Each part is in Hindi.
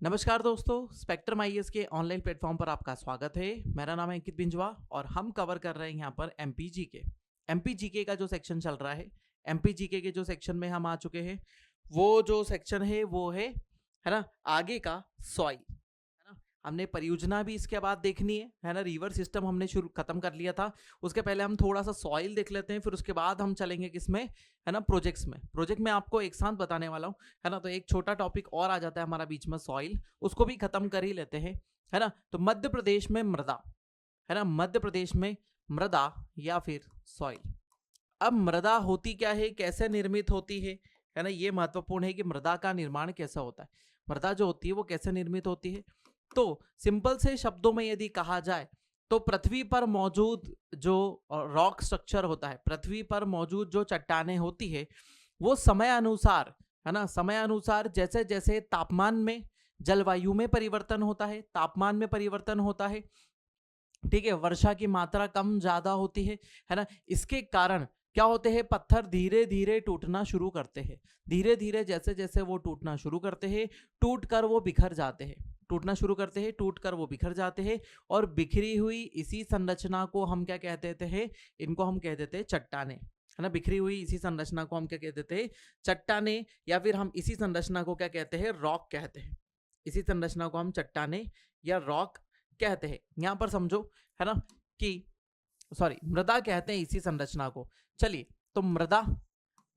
नमस्कार दोस्तों, स्पेक्ट्रम आईएएस के ऑनलाइन प्लेटफॉर्म पर आपका स्वागत है। मेरा नाम है अंकित बिंजवा और हम कवर कर रहे हैं यहाँ पर एमपीजीके का जो सेक्शन चल रहा है। एमपीजीके के जो सेक्शन में हम आ चुके हैं, वो जो सेक्शन है वो है ना, आगे का सॉइल, है ना। हमने परियोजना भी इसके बाद देखनी है ना। रिवर सिस्टम हमने शुरू खत्म कर लिया था। उसके पहले हम थोड़ा सा सॉइल देख लेते हैं, फिर उसके बाद हम चलेंगे किसमें, है ना, प्रोजेक्ट में आपको एक साथ बताने वाला हूँ, है ना। तो एक छोटा टॉपिक और आ जाता है हमारा बीच में, सॉइल, उसको भी खत्म कर ही लेते हैं, है ना। तो मध्य प्रदेश में मृदा, है ना, मध्य प्रदेश में मृदा या फिर सॉइल। अब मृदा होती क्या है, कैसे निर्मित होती है ना। ये महत्वपूर्ण है कि मृदा का निर्माण कैसा होता है, मृदा जो होती है वो कैसे निर्मित होती है। तो सिंपल से शब्दों में यदि कहा जाए तो पृथ्वी पर मौजूद जो रॉक स्ट्रक्चर होता है, पृथ्वी पर मौजूद जो चट्टानें होती है, वो समय अनुसार, है ना, समय अनुसार जैसे जैसे तापमान में, जलवायु में परिवर्तन होता है, तापमान में परिवर्तन होता है, ठीक है, वर्षा की मात्रा कम ज्यादा होती है ना, इसके कारण क्या होते हैं, पत्थर धीरे धीरे टूटना शुरू करते हैं। धीरे धीरे जैसे जैसे वो टूटना शुरू करते हैं, टूट कर वो बिखर जाते हैं, टूटना शुरू करते हैं, टूट कर वो बिखर जाते हैं। और बिखरी हुई इसी संरचना को हम क्या कह देते हैं, इनको हम कह देते हैं चट्टाने, है ना। बिखरी हुई इसी संरचना को हम क्या कह देते हैं, चट्टाने, या फिर हम इसी संरचना को क्या कहते हैं, रॉक कहते हैं। इसी संरचना को हम चट्टाने या रॉक कहते हैं। यहां पर समझो, है ना, कि सॉरी, मृदा कहते हैं इसी संरचना को। चलिए, तो मृदा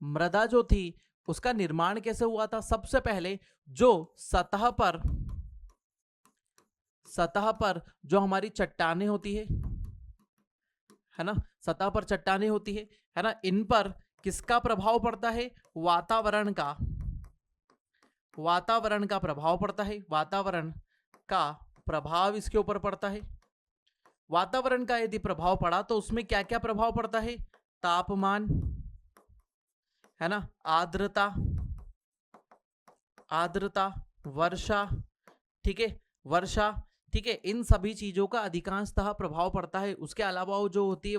मृदा जो थी उसका निर्माण कैसे हुआ था। सबसे पहले जो सतह पर जो हमारी चट्टानें होती है ना, सतह पर चट्टानें होती है ना, इन पर किसका प्रभाव पड़ता है, वातावरण का प्रभाव पड़ता है, वातावरण का प्रभाव इसके ऊपर पड़ता है। वातावरण का यदि प्रभाव पड़ा तो उसमें क्या क्या प्रभाव पड़ता है, तापमान, है ना, आर्द्रता, वर्षा, ठीक है, वर्षा, ठीक है, इन सभी चीजों का अधिकांशतः प्रभाव पड़ता है। उसके अलावा वो जो होती है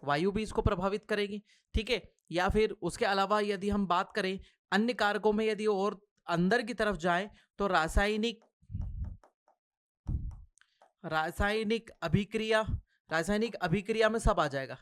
वायु भी इसको प्रभावित करेगी, ठीक है। या फिर उसके अलावा यदि हम बात करें अन्य कारकों में, यदि और अंदर की तरफ जाए तो रासायनिक अभिक्रिया में सब आ जाएगा।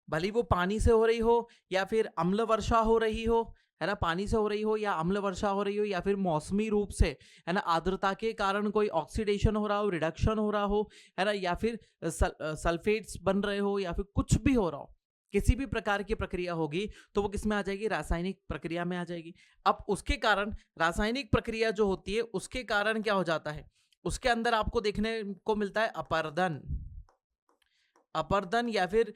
भले वो पानी से हो रही हो या फिर अम्ल वर्षा हो रही हो, है ना, पानी से हो रही हो या अम्ल वर्षा हो रही हो, या फिर मौसमी रूप से, है ना, आर्द्रता के कारण कोई ऑक्सीडेशन हो रहा हो, रिडक्शन हो रहा हो, है ना, या फिर सल्फेट्स बन रहे हो, या फिर कुछ भी हो रहा हो, किसी भी प्रकार की प्रक्रिया होगी तो वो किस में आ जाएगी, रासायनिक प्रक्रिया में आ जाएगी। अब उसके कारण, रासायनिक प्रक्रिया जो होती है उसके कारण क्या हो जाता है, उसके अंदर आपको देखने को मिलता है अपरदन या फिर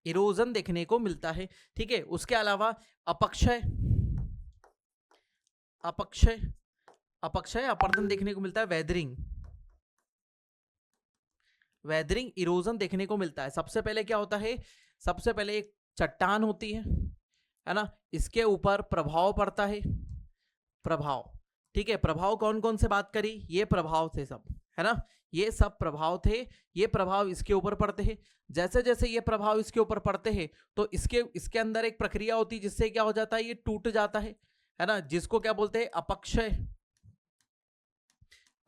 इरोजन देखने को मिलता है, ठीक है। उसके अलावा अपक्षय अपरदन देखने को मिलता है, वेदरिंग इरोजन देखने को मिलता है। सबसे पहले क्या होता है, सबसे पहले एक चट्टान होती है ना, इसके ऊपर प्रभाव पड़ता है, ठीक है। प्रभाव कौन कौन से बात करी, ये प्रभाव थे सब, है ना, ये सब प्रभाव थे, ये प्रभाव इसके ऊपर पड़ते हैं। जैसे जैसे ये प्रभाव इसके ऊपर पड़ते हैं तो इसके अंदर एक प्रक्रिया होती है जिससे क्या हो जाता है, ये टूट जाता है ना, जिसको क्या बोलते हैं,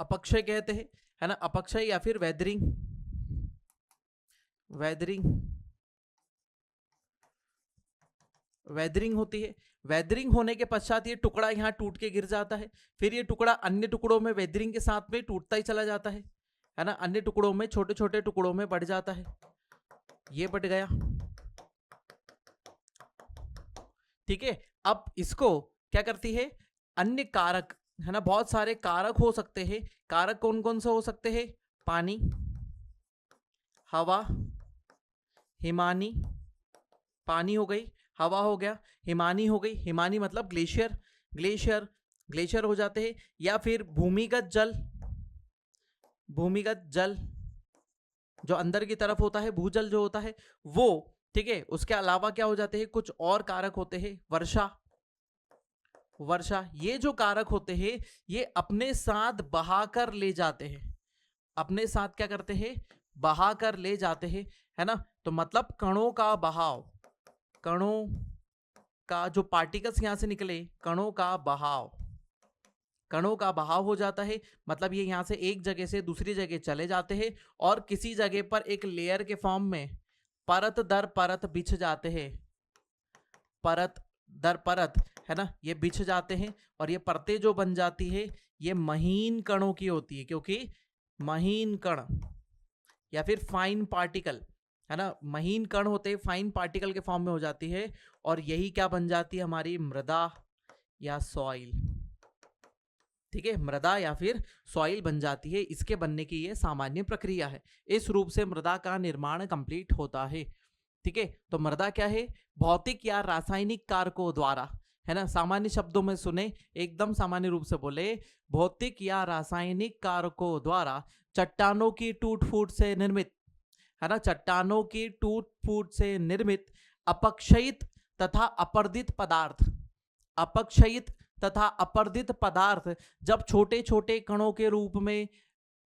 अपक्षय कहते हैं, है ना, अपक्षय या फिर वेदरिंग होती है। वेदरिंग होने के पश्चात ये टुकड़ा यहाँ टूट के गिर जाता है, फिर ये टुकड़ा अन्य टुकड़ों में वेदरिंग के साथ में टूटता ही चला जाता है ना, अन्य टुकड़ों में, छोटे छोटे टुकड़ों में बढ़ जाता है। ये बढ़ गया, ठीक है। अब इसको क्या करती है, अन्य कारक, है ना, बहुत सारे कारक हो सकते हैं। कारक कौन कौन से हो सकते हैं, पानी, हवा, हिमानी, पानी हो गई, हवा हो गया, हिमानी हो गई, हिमानी मतलब ग्लेशियर हो जाते हैं, या फिर भूमिगत जल जो अंदर की तरफ होता है, भूजल जो होता है वो, ठीक है। उसके अलावा क्या हो जाते हैं, कुछ और कारक होते हैं, वर्षा, ये जो कारक होते हैं ये अपने साथ बहाकर ले जाते हैं, अपने साथ क्या करते हैं, बहाकर ले जाते हैं, है ना। तो मतलब कणों का जो पार्टिकल्स यहां से निकले, कणों का बहाव, कणों का बहाव हो जाता है। मतलब ये यहां से एक जगह से दूसरी जगह चले जाते हैं और किसी जगह पर एक लेयर के फॉर्म में परत दर परत बिछ जाते हैं, परत दर परत, है ना, ये बिछ जाते हैं। और ये परतें जो बन जाती है ये महीन कणों की होती है, क्योंकि महीन कण या फिर फाइन पार्टिकल, है ना, महीन कण होते हैं, फाइन पार्टिकल के फॉर्म में हो जाती है। और यही क्या बन जाती है, हमारी मृदा या सॉइल। ठीक है, मृदा या फिर सॉइल बन जाती है। इसके बनने की ये सामान्य प्रक्रिया है। इस रूप से मृदा का निर्माण कंप्लीट होता है। ठीक है, तो मृदा क्या है, भौतिक या रासायनिक कारकों द्वारा, है ना, सामान्य शब्दों में सुने, एकदम सामान्य रूप से बोले, भौतिक या रासायनिक कारकों द्वारा चट्टानों की टूट फूट से निर्मित, है ना, चट्टानों की टूट फूट से निर्मित अपक्षयित तथा अपर्दित पदार्थ, अपक्षयित तथा अपर्दित पदार्थ जब छोटे छोटे कणों के रूप में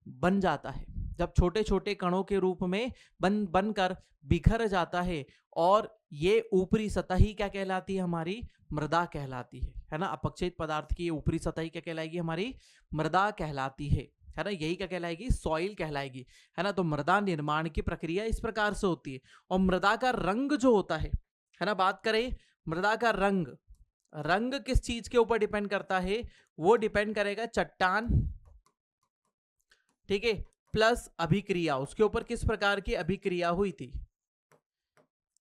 बन जाता है, जब छोटे छोटे कणों के रूप में बनकर बिखर जाता है, और ये ऊपरी सतह ही क्या कहलाती है, हमारी मृदा कहलाती है ना। अपक्षयित पदार्थ की ऊपरी सतह ही क्या कहलाएगी, हमारी मृदा कहलाती है ना। यही क्या कहलाएगी, सॉइल कहलाएगी, है ना। तो मृदा निर्माण की प्रक्रिया इस प्रकार से होती है। और मृदा का रंग जो होता है ना, बात करें मृदा का रंग, रंग किस चीज के ऊपर डिपेंड करता है, वो डिपेंड करेगा चट्टान, ठीक है, प्लस अभिक्रिया, उसके ऊपर किस प्रकार की अभिक्रिया हुई थी,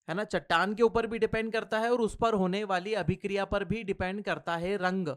है ना। चट्टान के ऊपर भी डिपेंड करता है और उस पर होने वाली अभिक्रिया पर भी डिपेंड करता है रंग।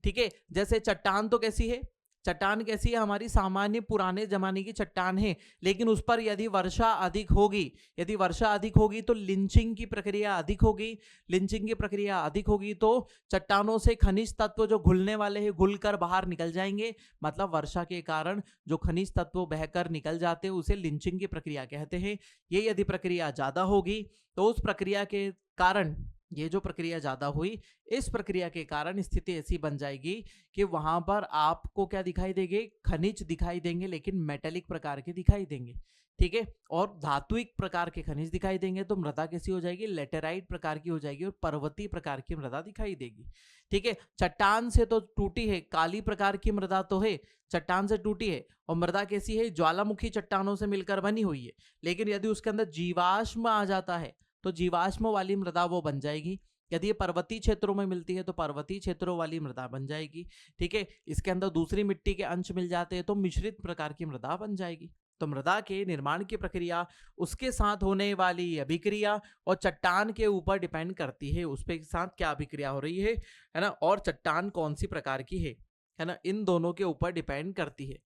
ठीक है, जैसे चट्टान तो कैसी है, चट्टान कैसी है, हमारी सामान्य पुराने जमाने की चट्टान है, लेकिन उस पर यदि वर्षा अधिक होगी, यदि वर्षा अधिक होगी तो लिंचिंग की प्रक्रिया अधिक होगी, लिंचिंग की प्रक्रिया अधिक होगी तो चट्टानों से खनिज तत्व जो घुलने वाले हैं घुलकर बाहर निकल जाएंगे। मतलब वर्षा के कारण जो खनिज तत्व बहकर निकल जाते हैं उसे लिंचिंग की प्रक्रिया कहते हैं। ये यदि प्रक्रिया ज्यादा होगी तो उस प्रक्रिया के कारण, ये जो प्रक्रिया ज्यादा हुई, इस प्रक्रिया के कारण स्थिति ऐसी बन जाएगी कि वहां पर आपको क्या दिखाई देंगे, खनिज दिखाई देंगे, लेकिन मेटेलिक प्रकार के दिखाई देंगे। ठीक है, और धात्विक प्रकार के खनिज दिखाई देंगे तो मृदा कैसी हो जाएगी, लेटेराइट प्रकार की हो जाएगी और पर्वतीय प्रकार की मृदा दिखाई देगी। ठीक है, चट्टान से तो टूटी है, काली प्रकार की मृदा तो है, चट्टान से टूटी है, और मृदा कैसी है, ज्वालामुखी चट्टानों से मिलकर बनी हुई है। लेकिन यदि उसके अंदर जीवाश्म आ जाता है तो जीवाश्म वाली मृदा वो बन जाएगी। यदि ये पर्वतीय क्षेत्रों में मिलती है तो पर्वतीय क्षेत्रों वाली मृदा बन जाएगी। ठीक है, इसके अंदर दूसरी मिट्टी के अंश मिल जाते हैं तो मिश्रित प्रकार की मृदा बन जाएगी। तो मृदा के निर्माण की प्रक्रिया, उसके साथ होने वाली अभिक्रिया और चट्टान के ऊपर डिपेंड करती है, उस पे साथ क्या अभिक्रिया हो रही है ना, और चट्टान कौन सी प्रकार की है ना, इन दोनों के ऊपर डिपेंड करती है।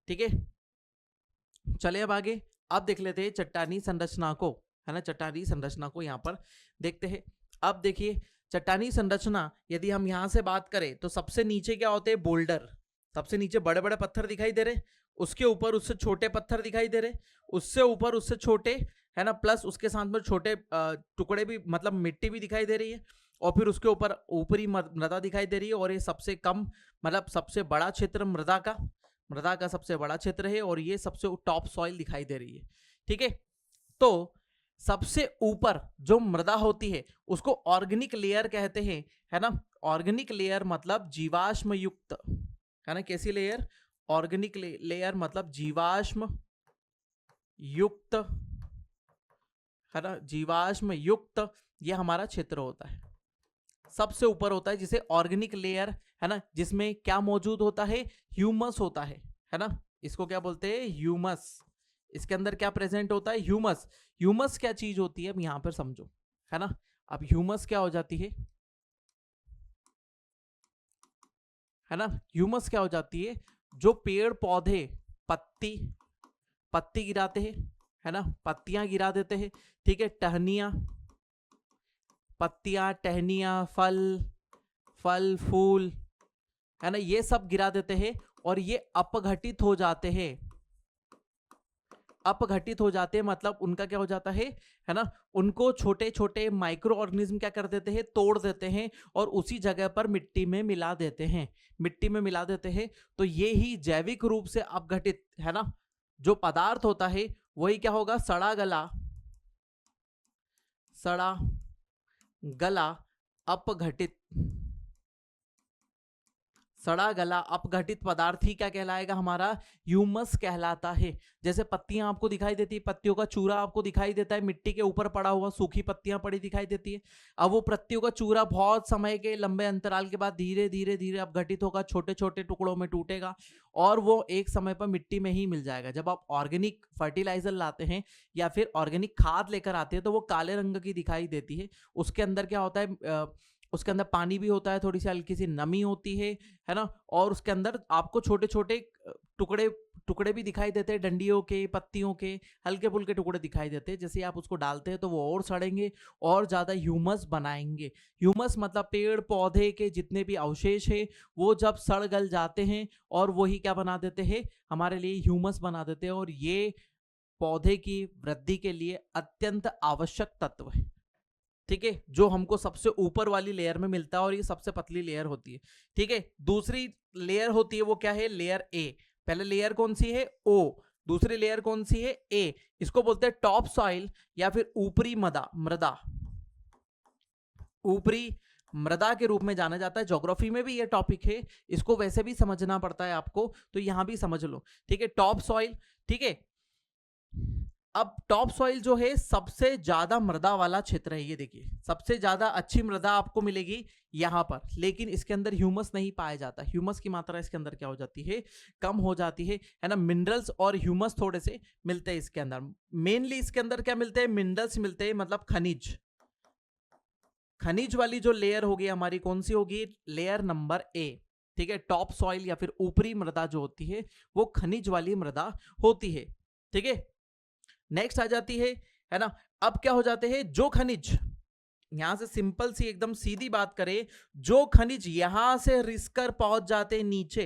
ठीक है, चले अब आगे, अब देख लेते हैं चट्टानी संरचना को, है ना, चट्टानी संरचना को यहाँ पर देखते हैं। अब देखिए चट्टानी संरचना, यदि हम यहाँ से बात करें तो सबसे नीचे क्या होते हैं, बोल्डर, सबसे नीचे बड़े बड़े पत्थर दिखाई दे रहे, उसके ऊपर उससे छोटे पत्थर दिखाई दे रहे, उससे ऊपर उससे छोटे, है ना, प्लस उसके साथ में छोटे टुकड़े भी, मतलब मिट्टी भी दिखाई दे रही है, और फिर उसके ऊपर ऊपरी मृदा दिखाई दे रही है। और ये सबसे कम, मतलब सबसे बड़ा क्षेत्र मृदा का सबसे बड़ा क्षेत्र है, और ये सबसे टॉप सॉइल दिखाई दे रही है। ठीक है, तो सबसे ऊपर जो मृदा होती है उसको ऑर्गेनिक लेयर कहते हैं, है ना। ऑर्गेनिक लेयर मतलब जीवाश्म युक्त, है ना, कैसी लेयर, ऑर्गेनिक लेयर मतलब जीवाश्म युक्त, है ना, जीवाश्म युक्त, ये हमारा क्षेत्र होता है, सबसे ऊपर होता है, जिसे ऑर्गेनिक लेयर, है ना, जिसमें क्या मौजूद होता है, ह्यूमस होता है ना, इसको क्या बोलते हैं, ह्यूमस। इसके अंदर क्या प्रेजेंट होता है, ह्यूमस। ह्यूमस क्या चीज होती है, अब यहां पर समझो, है ना। अब ह्यूमस क्या हो जाती है ना, ह्यूमस क्या हो जाती है, जो पेड़ पौधे पत्ती गिराते हैं, है ना, पत्तियां गिरा देते हैं, ठीक है, टहनियां, पत्तियां, टहनियां, फल फूल, है ना, ये सब गिरा देते हैं और ये अपघटित हो जाते हैं, अपघटित हो जाते हैं, मतलब उनका क्या हो जाता है ना, उनको छोटे छोटे माइक्रो ऑर्गेनिज्म क्या कर देते हैं, तोड़ देते हैं और उसी जगह पर मिट्टी में मिला देते हैं, मिट्टी में मिला देते हैं। तो ये ही जैविक रूप से अपघटित, है ना, जो पदार्थ होता है वही क्या होगा, सड़ा गला अपघटित, सड़ा गला अपघटित पदार्थ ही क्या कहलाएगा, हमारा ह्यूमस कहलाता है। जैसे पत्तियां आपको दिखाई देती है, पत्तियों का चूरा आपको दिखाई देता है, मिट्टी के ऊपर पड़ा हुआ सूखी पत्तियां पड़ी दिखाई देती है। अब वो पत्तियों का चूरा बहुत समय के लंबे अंतराल के बाद धीरे धीरे धीरे अपघटित होगा, छोटे छोटे टुकड़ों में टूटेगा और वो एक समय पर मिट्टी में ही मिल जाएगा। जब आप ऑर्गेनिक फर्टिलाइजर लाते हैं या फिर ऑर्गेनिक खाद लेकर आते हैं तो वो काले रंग की दिखाई देती है। उसके अंदर क्या होता है, उसके अंदर पानी भी होता है, थोड़ी सी हल्की सी नमी होती है ना, और उसके अंदर आपको छोटे छोटे टुकड़े टुकड़े भी दिखाई देते हैं, डंडियों के, पत्तियों के, हल्के फुल्के टुकड़े दिखाई देते हैं। जैसे आप उसको डालते हैं तो वो और सड़ेंगे और ज्यादा ह्यूमस बनाएंगे। ह्यूमस मतलब पेड़ पौधे के जितने भी अवशेष है वो जब सड़ गल जाते हैं और वही क्या बना देते हैं, हमारे लिए ह्यूमस बना देते हैं। और ये पौधे की वृद्धि के लिए अत्यंत आवश्यक तत्व है, ठीक है, जो हमको सबसे ऊपर वाली लेयर में मिलता है और ये सबसे पतली लेयर होती है। ठीक है, दूसरी लेयर होती है वो क्या है, लेयर ए। पहले लेयर कौन सी है, ओ, दूसरी लेयर कौन सी है, ए। इसको बोलते हैं टॉप सॉइल या फिर ऊपरी मृदा, ऊपरी मृदा के रूप में जाना जाता है। ज्योग्राफी में भी ये टॉपिक है, इसको वैसे भी समझना पड़ता है आपको, तो यहां भी समझ लो। ठीक है, टॉप सॉइल, ठीक है। अब टॉप सॉइल जो है सबसे ज्यादा मृदा वाला क्षेत्र है, ये देखिए सबसे ज्यादा अच्छी मृदा आपको मिलेगी यहां पर, लेकिन इसके अंदर ह्यूमस नहीं पाया जाता। ह्यूमस की मात्रा इसके अंदर क्या हो जाती है, कम हो जाती है ना। मिनरल्स और ह्यूमस थोड़े से मिलते हैं इसके अंदर। मेनली इसके अंदर क्या मिलते हैं, मिनरल्स मिलते हैं, मतलब खनिज। खनिज वाली जो लेयर होगी हमारी कौन सी होगी, लेयर नंबर ए। ठीक है, टॉप सॉइल या फिर ऊपरी मृदा जो होती है वो खनिज वाली मृदा होती है। ठीक है, नेक्स्ट आ जाती है ना। अब क्या हो जाते हैं, जो खनिज, यहां से सिंपल सी एकदम सीधी बात करें, जो खनिज यहां से रिसकर पहुंच जाते हैं नीचे,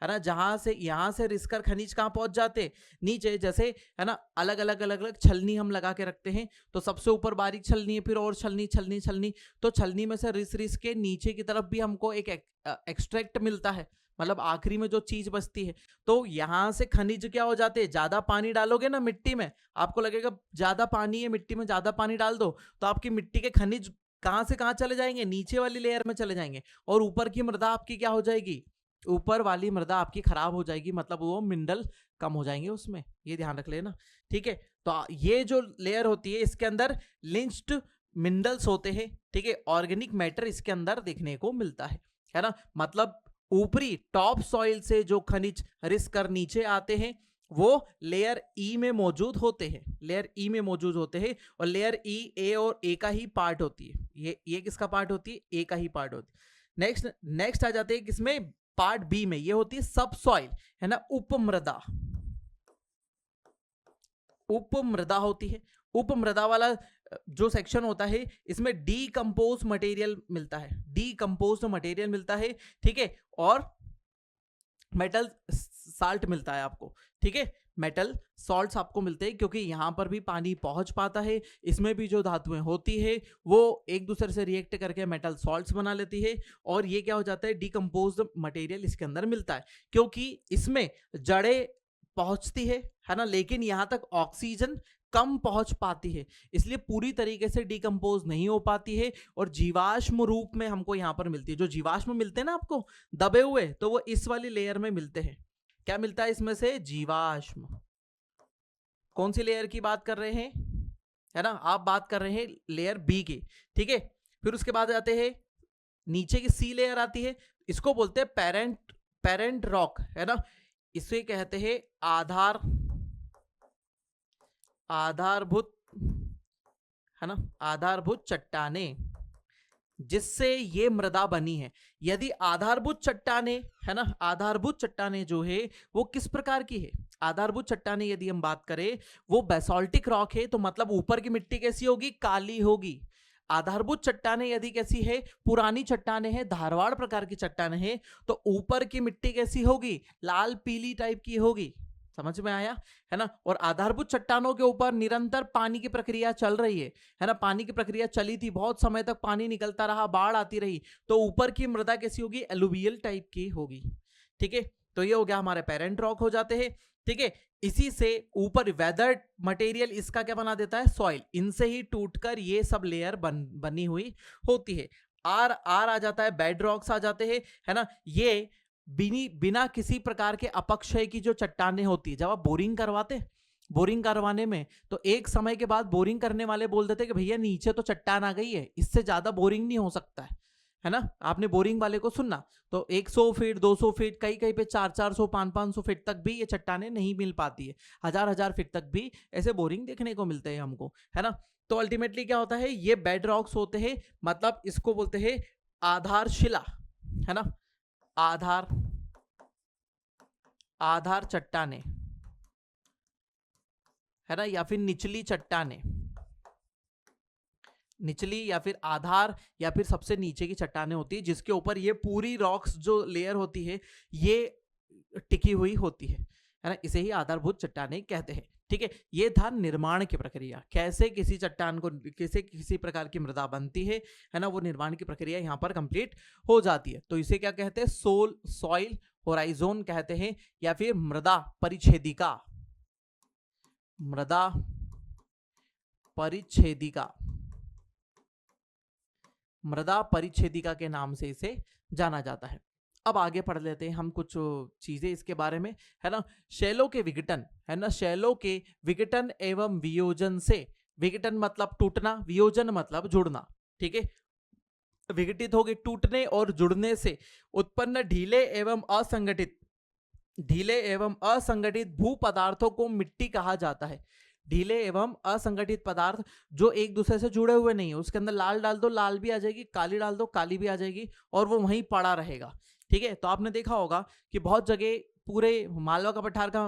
है ना, जहां से यहां से रिसकर खनिज कहां पहुंच जाते, नीचे। जैसे है ना, अलग अलग अलग अलग छलनी हम लगा के रखते हैं, तो सबसे ऊपर बारीक छलनी है, फिर और छलनी छलनी छलनी, तो छलनी में से रिस रिस के नीचे की तरफ भी हमको एक एक्सट्रैक्ट मिलता है, मतलब आखिरी में जो चीज बचती है। तो यहां से खनिज क्या हो जाते हैं, ज्यादा पानी डालोगे ना मिट्टी में, आपको लगेगा ज्यादा पानी है मिट्टी में, ज्यादा पानी डाल दो तो आपकी मिट्टी के खनिज कहां से कहां चले जाएंगे, नीचे वाली लेयर में चले जाएंगे, और ऊपर की मृदा आपकी क्या हो जाएगी, ऊपर वाली मृदा आपकी खराब हो जाएगी, मतलब वो मिनरल कम हो जाएंगे उसमें, ये ध्यान रख लेना। ठीक है, तो ये जो लेयर होती है इसके अंदर लिंच्ड मिनरल्स होते हैं। ठीक है, ऑर्गेनिक मैटर इसके अंदर देखने को मिलता है ना, मतलब ऊपरी टॉप सॉइल से जो खनिज रिस कर नीचे आते हैं वो लेयर ई में मौजूद होते हैं, लेयर ई में मौजूद होते हैं। और लेयर ई ए और ए का ही पार्ट होती है, ये किसका पार्ट होती है, ए का ही पार्ट होती है। नेक्स्ट आ जाते हैं किसमें, पार्ट बी में, ये होती है सब सॉइल, है ना, उपमृदा। उपमृदा होती है, उपमृदा वाला जो सेक्शन होता है इसमें डीकंपोज मटेरियल मिलता है, डीकंपोज मटेरियल मिलता है। ठीक है, और मेटल साल्ट मिलता है आपको। ठीक है, मेटल सॉल्ट्स आपको मिलते हैं, क्योंकि यहां पर भी पानी पहुंच पाता है, इसमें भी जो धातुएं होती है वो एक दूसरे से रिएक्ट करके मेटल सॉल्ट्स बना लेती है, और ये क्या हो जाता है, डीकंपोज्ड मटेरियल इसके अंदर मिलता है। क्योंकि इसमें जड़ें पहुंचती है ना, लेकिन यहां तक ऑक्सीजन कम पहुंच पाती है, इसलिए पूरी तरीके से डिकम्पोज नहीं हो पाती है, और जीवाश्म रूप में हमको यहां पर मिलती है। जो जीवाश्म मिलते हैं ना आपको दबे हुए, तो वो इस वाली लेयर में मिलते हैं। क्या मिलता है इसमें से, जीवाश्म। कौन सी लेयर की बात कर रहे हैं, है ना, आप बात कर रहे हैं लेयर बी की। ठीक है, फिर उसके बाद आते हैं नीचे की सी लेयर आती है, इसको बोलते हैं पेरेंट रॉक, है ना, इसे कहते हैं आधारभूत, है ना, आधारभूत चट्टाने, जिससे ये मृदा बनी है। यदि आधारभूत चट्टाने, है ना, आधारभूत चट्टाने जो है वो किस प्रकार की है, आधारभूत चट्टाने यदि हम बात करें वो बेसाल्टिक रॉक है, तो मतलब ऊपर की मिट्टी कैसी होगी, काली होगी। आधारभूत चट्टाने यदि कैसी है, पुरानी चट्टाने हैं, धारवाड़ प्रकार की चट्टाने हैं, तो ऊपर की मिट्टी कैसी होगी, लाल पीली टाइप की होगी। समझ में आया, है ना। और आधारभूत चट्टानों के ऊपर निरंतर पानी की प्रक्रिया चल रही है ना, पानी की प्रक्रिया चली थी, बहुत समय तक पानी निकलता रहा, बाढ़ आती रही, तो ऊपर की मृदा कैसी होगी, एलुवियल टाइप की होगी। ठीक है, तो ये हो गया हमारे पेरेंट रॉक हो जाते हैं। ठीक है, इसी से ऊपर वेदर मटेरियल इसका क्या बना देता है, सॉइल, इनसे ही टूटकर ये सब लेयर बनी हुई होती है। आर आर आ जाता है, बेड रॉक्स आ जाते हैं, है ना। ये बिना किसी प्रकार के अपक्षय की जो चट्टानें होती है, जब आप बोरिंग करवाते, बोरिंग करवाने में तो एक समय के बाद बोरिंग करने वाले बोल देते कि भैया नीचे तो चट्टान आ गई है, इससे ज्यादा बोरिंग नहीं हो सकता है ना। आपने बोरिंग वाले को सुनना तो 100 फीट 200 फीट, कई कहीं पे 400 500 फीट तक भी ये चट्टानें नहीं मिल पाती है, 1000 फीट तक भी ऐसे बोरिंग देखने को मिलते हैं हमको, है ना। तो अल्टीमेटली क्या होता है, ये बेड रॉक्स होते हैं, मतलब इसको बोलते हैं आधारशिला, है ना। आधार चट्टाने, है ना, या फिर निचली चट्टाने, निचली या फिर आधार या फिर सबसे नीचे की चट्टाने होती है, जिसके ऊपर ये पूरी रॉक्स जो लेयर होती है ये टिकी हुई होती है ना। इसे ही आधारभूत चट्टाने कहते हैं। ठीक है, ये था निर्माण की प्रक्रिया, कैसे किसी चट्टान को किसी प्रकार की मृदा बनती है ना, वो निर्माण की प्रक्रिया यहाँ पर कंप्लीट हो जाती है। तो इसे क्या कहते हैं, सॉइल होराइजोन कहते हैं, या फिर मृदा परिच्छेदिका, मृदा परिच्छेदिका, मृदा परिच्छेदिका के नाम से इसे जाना जाता है। अब आगे पढ़ लेते हैं हम कुछ चीजें इसके बारे में, है ना। शैलों के विघटन, है ना, शैलों के विघटन एवं वियोजन से, विघटन मतलब टूटना, वियोजन मतलब जुड़ना, ठीक है। विघटित होगी टूटने और जुड़ने से उत्पन्न ढीले एवं असंगठित भू पदार्थों को मिट्टी कहा जाता है। ढीले एवं असंगठित पदार्थ जो एक दूसरे से जुड़े हुए नहीं है, उसके अंदर लाल डाल दो लाल भी आ जाएगी, काली डाल दो काली भी आ जाएगी, और वो वहीं पड़ा रहेगा। ठीक है, तो आपने देखा होगा कि बहुत जगह पूरे मालवा का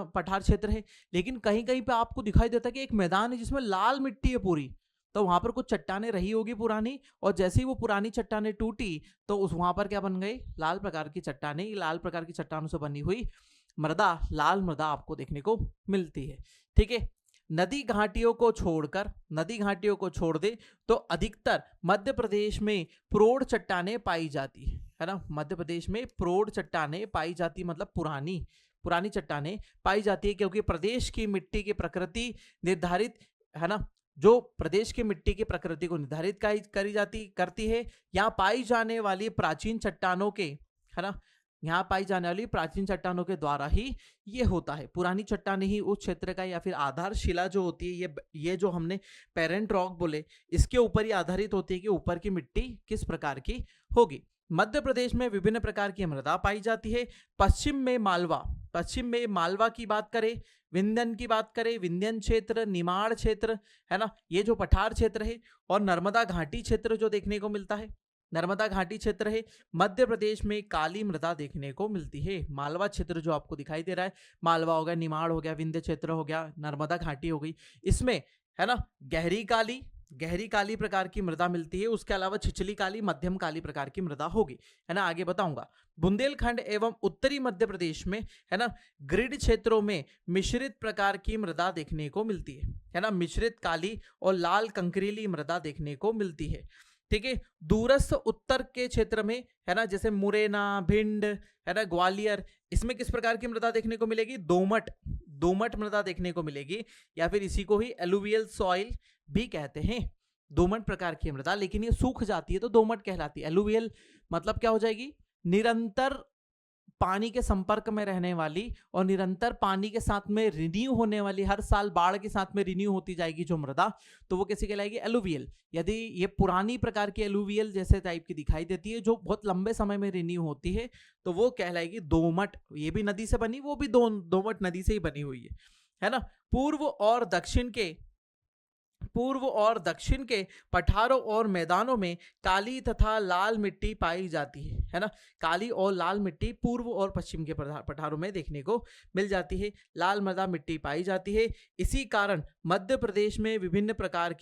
पठार क्षेत्र है, लेकिन कहीं कहीं पे आपको दिखाई देता है कि एक मैदान है जिसमें लाल मिट्टी है पूरी, तो वहां पर कुछ चट्टानें रही होगी पुरानी, और जैसे ही वो पुरानी चट्टानें टूटी तो उस वहां पर क्या बन गई, लाल प्रकार की चट्टानें। लाल प्रकार की चट्टानों से बनी हुई मृदा, लाल मृदा आपको देखने को मिलती है। ठीक है, नदी घाटियों को छोड़ दे तो अधिकतर मध्य प्रदेश में प्रौढ़ चट्टानें पाई जाती है ना। मध्य प्रदेश में प्रौढ़ चट्टानें पाई जाती, मतलब पुरानी चट्टानें पाई जाती है, क्योंकि प्रदेश की मिट्टी की प्रकृति निर्धारित, है ना, जो प्रदेश की मिट्टी की प्रकृति को निर्धारित करती है। यहाँ पाई जाने वाली प्राचीन चट्टानों के, है ना, यहाँ पाई जाने वाली प्राचीन चट्टानों के द्वारा ही ये होता है। पुरानी चट्टानें ही उस क्षेत्र का, या फिर आधारशिला जो होती है, ये जो हमने पेरेंट रॉक बोले, इसके ऊपर ही आधारित होती है कि ऊपर की मिट्टी किस प्रकार की होगी। मध्य प्रदेश में विभिन्न प्रकार की मृदा पाई जाती है। पश्चिम में मालवा की बात करें, विंध्यन की बात करें, विंध्यन क्षेत्र, निमाड़ क्षेत्र, है ना, ये जो पठार क्षेत्र है, और नर्मदा घाटी क्षेत्र जो देखने को मिलता है, नर्मदा घाटी क्षेत्र है। मध्य प्रदेश में काली मृदा देखने को मिलती है। मालवा क्षेत्र जो आपको दिखाई दे रहा है, मालवा हो गया, निमाड़ हो गया, विंध्य क्षेत्र हो गया, नर्मदा घाटी हो गई, इसमें, है ना, गहरी काली प्रकार की मृदा मिलती है। उसके अलावा छिछली काली, मध्यम काली प्रकार की मृदा होगी, है ना। आगे बताऊंगा। बुंदेलखंड एवं उत्तरी मध्य प्रदेश में, है ना, ग्रिड क्षेत्रों में मिश्रित प्रकार की मृदा देखने को मिलती है ना, मिश्रित काली और लाल कंकरीली मृदा देखने को मिलती है। ठीक है, दूरस्थ उत्तर के क्षेत्र में, है ना, जैसे मुरैना, भिंड, है ना, ग्वालियर, इसमें किस प्रकार की मृदा देखने को मिलेगी, दोमट मृदा देखने को मिलेगी, या फिर इसी को ही एलुवियल सॉइल भी कहते हैं। दोमट प्रकार की मृदा, लेकिन ये सूख जाती है तो दोमट कहलाती है। एलुवियल मतलब क्या हो जाएगी, निरंतर पानी के संपर्क में रहने वाली और निरंतर पानी के साथ में रिन्यू होने वाली, हर साल बाढ़ के साथ में रिन्यू होती जाएगी जो मृदा, तो वो कैसी कहलाएगी, एलुवियल। यदि ये पुरानी प्रकार की एलुवियल जैसे टाइप की दिखाई देती है, जो बहुत लंबे समय में रिन्यू होती है, तो वो कहलाएगी दोमट। ये भी नदी से बनी, वो भी दोमट नदी से ही बनी हुई है ना। पूर्व और दक्षिण के पठारों और मैदानों में काली तथा लाल मिट्टी पाई जाती है ना। काली और लाल मिट्टी पूर्व और पश्चिम के पठारों में देखने को मिल जाती है, लाल मृदा मिट्टी पाई जाती है। इसी कारण मध्य प्रदेश में विभिन्न प्रकार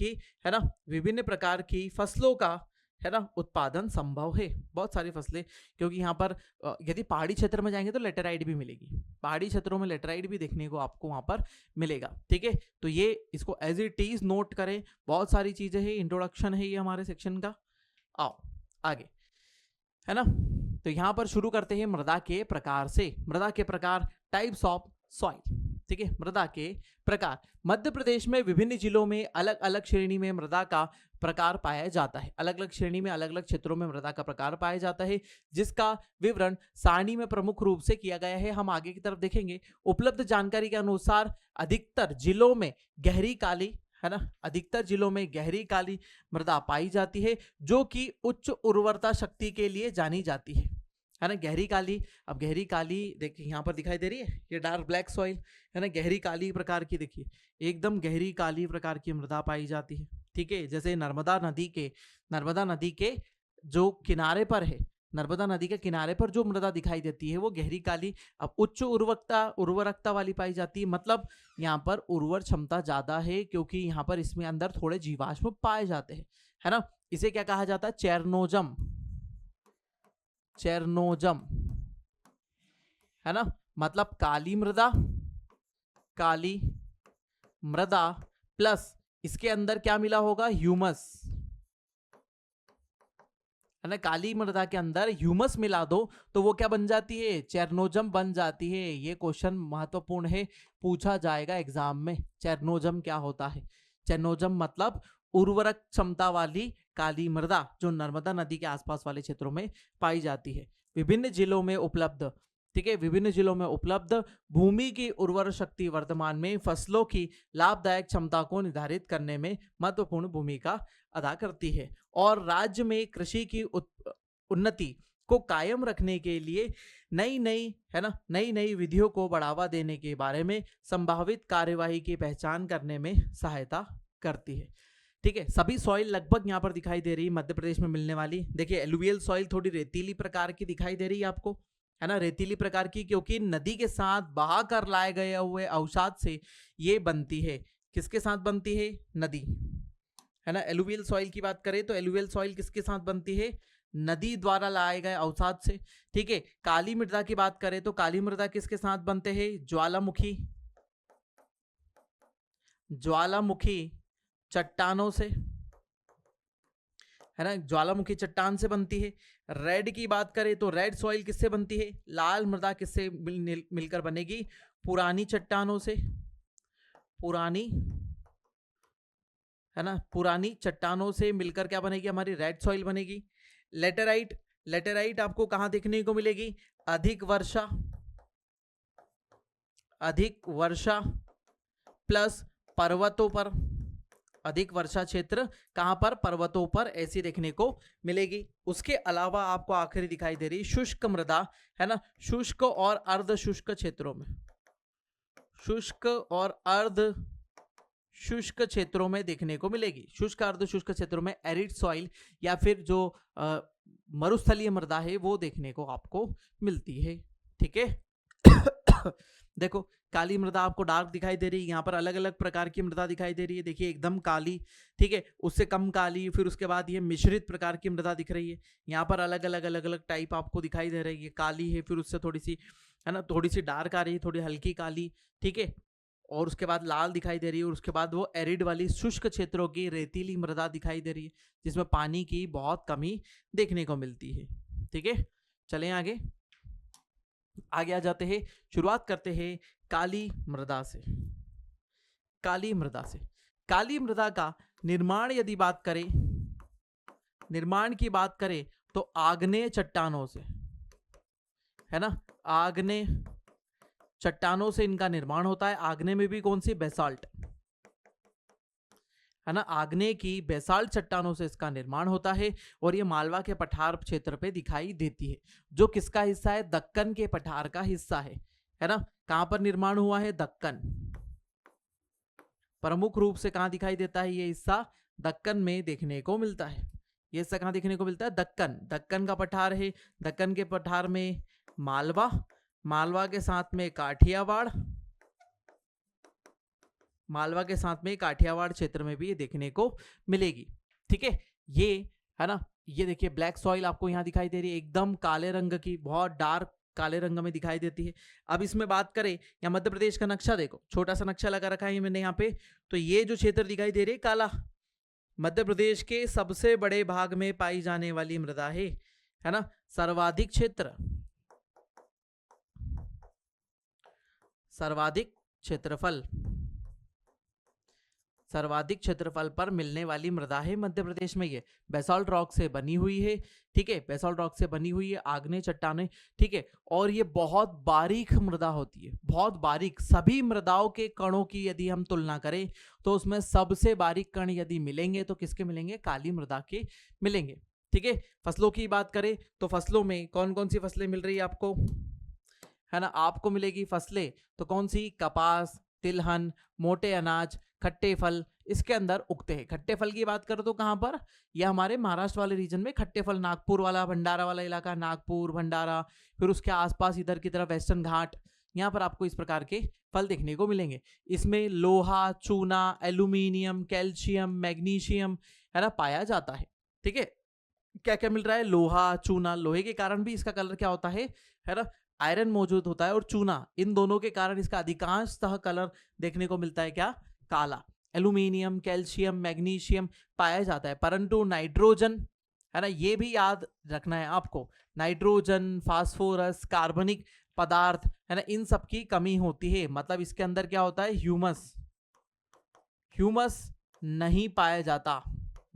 की फसलों का, है ना, उत्पादन संभव है। बहुत सारी फसलें, क्योंकि यहाँ पर यदि पहाड़ी क्षेत्र में जाएंगे तो लेटेराइट भी मिलेगी, पहाड़ी क्षेत्रों में लेटेराइट भी देखने को आपको वहां पर मिलेगा। ठीक है, तो ये इसको एज इट इज नोट करें। बहुत सारी चीजें हैं, इंट्रोडक्शन है ये हमारे सेक्शन का। आओ आगे, है ना। तो यहाँ पर शुरू करते हैं मृदा के प्रकार से। मृदा के प्रकार, टाइप्स ऑफ सॉइल। ठीक है, मृदा के प्रकार। मध्य प्रदेश में विभिन्न जिलों में अलग अलग श्रेणी में मृदा का प्रकार पाया जाता है। अलग अलग श्रेणी में अलग अलग क्षेत्रों में मृदा का प्रकार पाया जाता है, जिसका विवरण सारणी में प्रमुख रूप से किया गया है। हम आगे की तरफ देखेंगे। उपलब्ध जानकारी के अनुसार अधिकतर जिलों में गहरी काली, है ना, अधिकतर जिलों में गहरी काली मृदा पाई जाती है, जो कि उच्च उर्वरता शक्ति के लिए जानी जाती है ना। गहरी काली, अब गहरी काली देखिए यहाँ पर दिखाई दे रही है, ये डार्क ब्लैक सॉइल है ना। गहरी काली प्रकार की, देखिए एकदम गहरी काली प्रकार की मृदा पाई जाती है, ठीक है। जैसे नर्मदा नदी के जो किनारे पर है, नर्मदा नदी के किनारे पर जो मृदा दिखाई देती है वो गहरी काली, अब उच्च उर्वरकता वाली पाई जाती है। मतलब यहाँ पर उर्वर क्षमता ज्यादा है, क्योंकि यहाँ पर इसमें अंदर थोड़े जीवाश्म पाए जाते हैं, है ना। इसे क्या कहा जाता है? चेरनोजम, है ना। मतलब काली मृदा प्लस इसके अंदर क्या मिला होगा? ह्यूमस, है ना। काली मृदा के अंदर ह्यूमस मिला दो तो वो क्या बन जाती है? चेरनोजम बन जाती है। ये क्वेश्चन महत्वपूर्ण है, पूछा जाएगा एग्जाम में। चेरनोजम क्या होता है? चेरनोजम मतलब उर्वरक क्षमता वाली काली मृदा, जो नर्मदा नदी के आसपास वाले क्षेत्रों में पाई जाती है। विभिन्न जिलों में उपलब्ध, ठीक है, विभिन्न जिलों में उपलब्ध भूमि की उर्वर शक्ति वर्तमान में फसलों की लाभदायक क्षमता को निर्धारित करने में महत्वपूर्ण भूमिका अदा करती है, और राज्य में कृषि की उन्नति को कायम रखने के लिए नई नई विधियों को बढ़ावा देने के बारे में संभावित कार्यवाही की पहचान करने में सहायता करती है, ठीक है। सभी सॉइल लगभग यहाँ पर दिखाई दे रही है मध्य प्रदेश में मिलने वाली। देखिए एलुवियल सॉइल थोड़ी रेतीली प्रकार की दिखाई दे रही है आपको, है ना, रेतीली प्रकार की, क्योंकि नदी के साथ बहा कर लाए गए हुए अवसाद से ये बनती है। किसके साथ बनती है? नदी, है ना। एलुवियल सॉइल की बात करें तो एलुवियल सॉइल किसके साथ बनती है? नदी द्वारा लाए गए अवसाद से, ठीक है। काली मृदा की बात करें तो काली मृदा किसके साथ बनते हैं? ज्वालामुखी चट्टानों से, है ना, ज्वालामुखी चट्टान से बनती है। रेड की बात करें तो रेड सॉइल किससे बनती है? लाल मृदा किससे मिलकर बनेगी? पुरानी चट्टानों से, है ना, पुरानी चट्टानों से मिलकर क्या बनेगी? हमारी रेड सॉइल बनेगी। लेटेराइट आपको कहां देखने को मिलेगी? अधिक वर्षा प्लस पर्वतों पर, अधिक वर्षा क्षेत्र कहां पर? पर्वतों पर ऐसी देखने को मिलेगी। उसके अलावा आपको आखिरी दिखाई दे रही शुष्क मृदा, है ना, शुष्क और अर्ध शुष्क क्षेत्रों में, शुष्क और अर्ध शुष्क क्षेत्रों में देखने को मिलेगी। शुष्क अर्ध शुष्क क्षेत्रों में एरिड सॉइल या फिर जो मरुस्थलीय मृदा है वो देखने को आपको मिलती है, ठीक है। देखो काली मृदा आपको डार्क दिखाई दे रही है, यहाँ पर अलग अलग प्रकार की मृदा दिखाई दे रही है। देखिए एकदम काली, ठीक है, उससे कम काली, फिर उसके बाद ये मिश्रित प्रकार की मृदा दिख रही है। यहाँ पर अलग अलग टाइप आपको दिखाई दे रही है। काली है, फिर उससे थोड़ी सी, है ना, थोड़ी सी डार्क आ रही है, थोड़ी हल्की काली, ठीक है, और उसके बाद लाल दिखाई दे रही है, और उसके बाद वो एरिड वाली शुष्क क्षेत्रों की रेतीली मृदा दिखाई दे रही है, जिसमें पानी की बहुत कमी देखने को मिलती है, ठीक है। चलें आगे आ जाते हैं। शुरुआत करते हैं काली मृदा से। काली मृदा का निर्माण यदि बात करें, निर्माण की बात करें तो आग्नेय चट्टानों से, है ना, आग्नेय चट्टानों से इनका निर्माण होता है। आग्नेय में भी कौन सी? बेसाल्ट, है ना, आग्नेय की बेसाल्ट चट्टानों से इसका निर्माण होता है, और ये मालवा के पठार क्षेत्र पे दिखाई देती है, जो किसका हिस्सा है? दक्कन के पठार का हिस्सा है ना। कहां पर निर्माण हुआ है? दक्कन, प्रमुख रूप से कहां दिखाई देता है ये हिस्सा? दक्कन में देखने को मिलता है। ये हिस्सा कहां देखने को मिलता है? दक्कन का पठार है। दक्कन के पठार में मालवा के साथ में काठियावाड़, मालवा के साथ में काठियावाड़ क्षेत्र में भी ये देखने को मिलेगी, ठीक है। ये, है ना, ये देखिए ब्लैक सॉइल आपको यहाँ दिखाई दे रही है, एकदम काले रंग की, बहुत डार्क काले रंग में दिखाई देती है। अब इसमें बात करें, या मध्य प्रदेश का नक्शा देखो, छोटा सा नक्शा लगा रखा है मैंने यहाँ पे, तो ये जो क्षेत्र दिखाई दे रही है काला, मध्य प्रदेश के सबसे बड़े भाग में पाई जाने वाली मृदा है ना। सर्वाधिक क्षेत्रफल सर्वाधिक क्षेत्रफल पर मिलने वाली मृदा है मध्य प्रदेश में। ये बेसाल्ट रॉक से बनी हुई है, ठीक है, बेसाल्ट रॉक से बनी हुई है, आग्नेय चट्टानें, ठीक है, और ये बहुत बारीक मृदा होती है, बहुत बारीक। सभी मृदाओं के कणों की यदि हम तुलना करें तो उसमें सबसे बारीक कण यदि मिलेंगे तो किसके मिलेंगे? काली मृदा के मिलेंगे, ठीक है। फसलों की बात करें तो फसलों में कौन कौन सी फसलें मिल रही है आपको, है ना? आपको मिलेगी फसलें तो कौन सी? कपास, तिलहन, मोटे अनाज, खट्टे फल इसके अंदर उगते हैं। खट्टे फल की बात करो तो कहां पर? यह हमारे महाराष्ट्र वाले रीजन में खट्टे फल, नागपुर वाला, भंडारा वाला इलाका, नागपुर, भंडारा, फिर उसके आसपास इधर की तरफ वेस्टर्न घाट, यहाँ पर आपको इस प्रकार के फल देखने को मिलेंगे। इसमें लोहा, चूना, एल्यूमिनियम, कैल्शियम, मैग्नीशियम, है ना, पाया जाता है, ठीक है। क्या क्या मिल रहा है? लोहा, चूना, लोहे के कारण भी इसका कलर क्या होता है ना, आयरन मौजूद होता है, और चूना, इन दोनों के कारण इसका अधिकांशतः कलर देखने को मिलता है क्या? काला। एल्यूमिनियम, कैल्शियम, मैग्नीशियम पाया जाता है, परंतु नाइट्रोजन, है ना, ये भी याद रखना है आपको, नाइट्रोजन, फास्फोरस, कार्बनिक पदार्थ, है ना, इन सब की कमी होती है। मतलब इसके अंदर क्या होता है? ह्यूमस, ह्यूमस नहीं पाया जाता,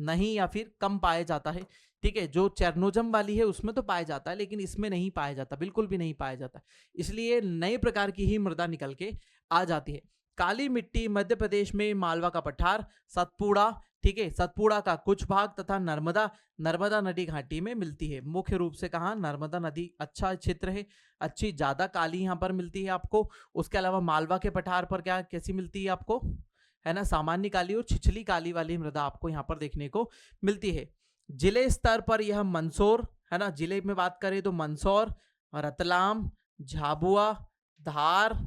नहीं या फिर कम पाया जाता है, ठीक है। जो चेरनोजम वाली है उसमें तो पाया जाता है, लेकिन इसमें नहीं पाया जाता, बिल्कुल भी नहीं पाया जाता। इसलिए नए प्रकार की ही मृदा निकल के आ जाती है। काली मिट्टी मध्य प्रदेश में मालवा का पठार, सतपुड़ा, ठीक है, सतपुड़ा का कुछ भाग तथा नर्मदा नदी घाटी में मिलती है। मुख्य रूप से कहा, नर्मदा नदी अच्छा क्षेत्र है, अच्छी ज्यादा काली यहाँ पर मिलती है आपको। उसके अलावा मालवा के पठार पर क्या कैसी मिलती है आपको, है ना, सामान्य काली और छिछली काली वाली मृदा आपको यहाँ पर देखने को मिलती है। जिले स्तर पर यह मंदसौर, है ना, जिले में बात करें तो मंदसौर, रतलाम, झाबुआ, धार,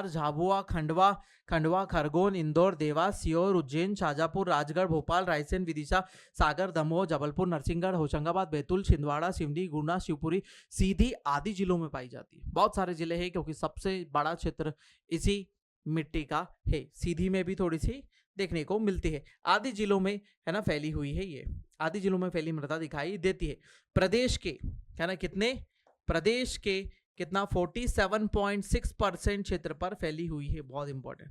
झाबुआ, खंडवा, खरगोन, इंदौर, देवास, सीहोर, उज्जैन, शाजापुर, राजगढ़, भोपाल, रायसेन, विदिशा, सागर, दमोह, जबलपुर, नरसिंहगढ़, होशंगाबाद, बैतूल, छिंदवाड़ा, सिवनी, गुना, शिवपुरी, सीधी आदि जिलों में पाई जाती है। बहुत सारे जिले हैं क्योंकि सबसे बड़ा क्षेत्र इसी मिट्टी का है। सीधी में भी थोड़ी सी देखने को मिलती है, आदि जिलों में, है ना, फैली हुई है। ये आदि जिलों में फैली मृदा दिखाई देती है। प्रदेश के, है ना, कितने? प्रदेश के कितना? 47.6% क्षेत्र पर फैली हुई है। बहुत इंपॉर्टेंट,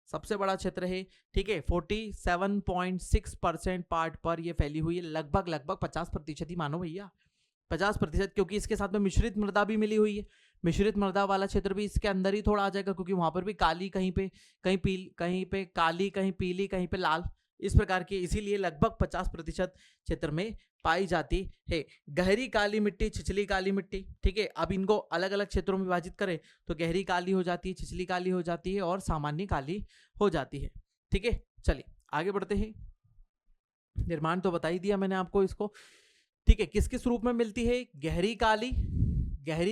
सबसे बड़ा क्षेत्र है, ठीक है। 47.6% पार्ट पर ये फैली हुई है। लगभग 50% ही मानो भैया, 50%, क्योंकि इसके साथ में मिश्रित मृदा भी मिली हुई है। मिश्रित मृदा वाला क्षेत्र भी इसके अंदर ही थोड़ा आ जाएगा, क्योंकि वहां पर भी काली, कहीं पे काली, कहीं पीली, कहीं पे लाल, इस प्रकार की, इसीलिए लगभग 50% क्षेत्र में पाई जाती है। गहरी काली मिट्टी, छिछली काली मिट्टी, ठीक है। अब इनको अलग अलग क्षेत्रों में विभाजित करें तो गहरी काली हो जाती है, छिछली काली हो जाती है और सामान्य काली हो जाती है, ठीक है। चलिए आगे बढ़ते हैं। निर्माण तो बता ही दिया मैंने आपको इसको, ठीक है। किस किस रूप में मिलती है? गहरी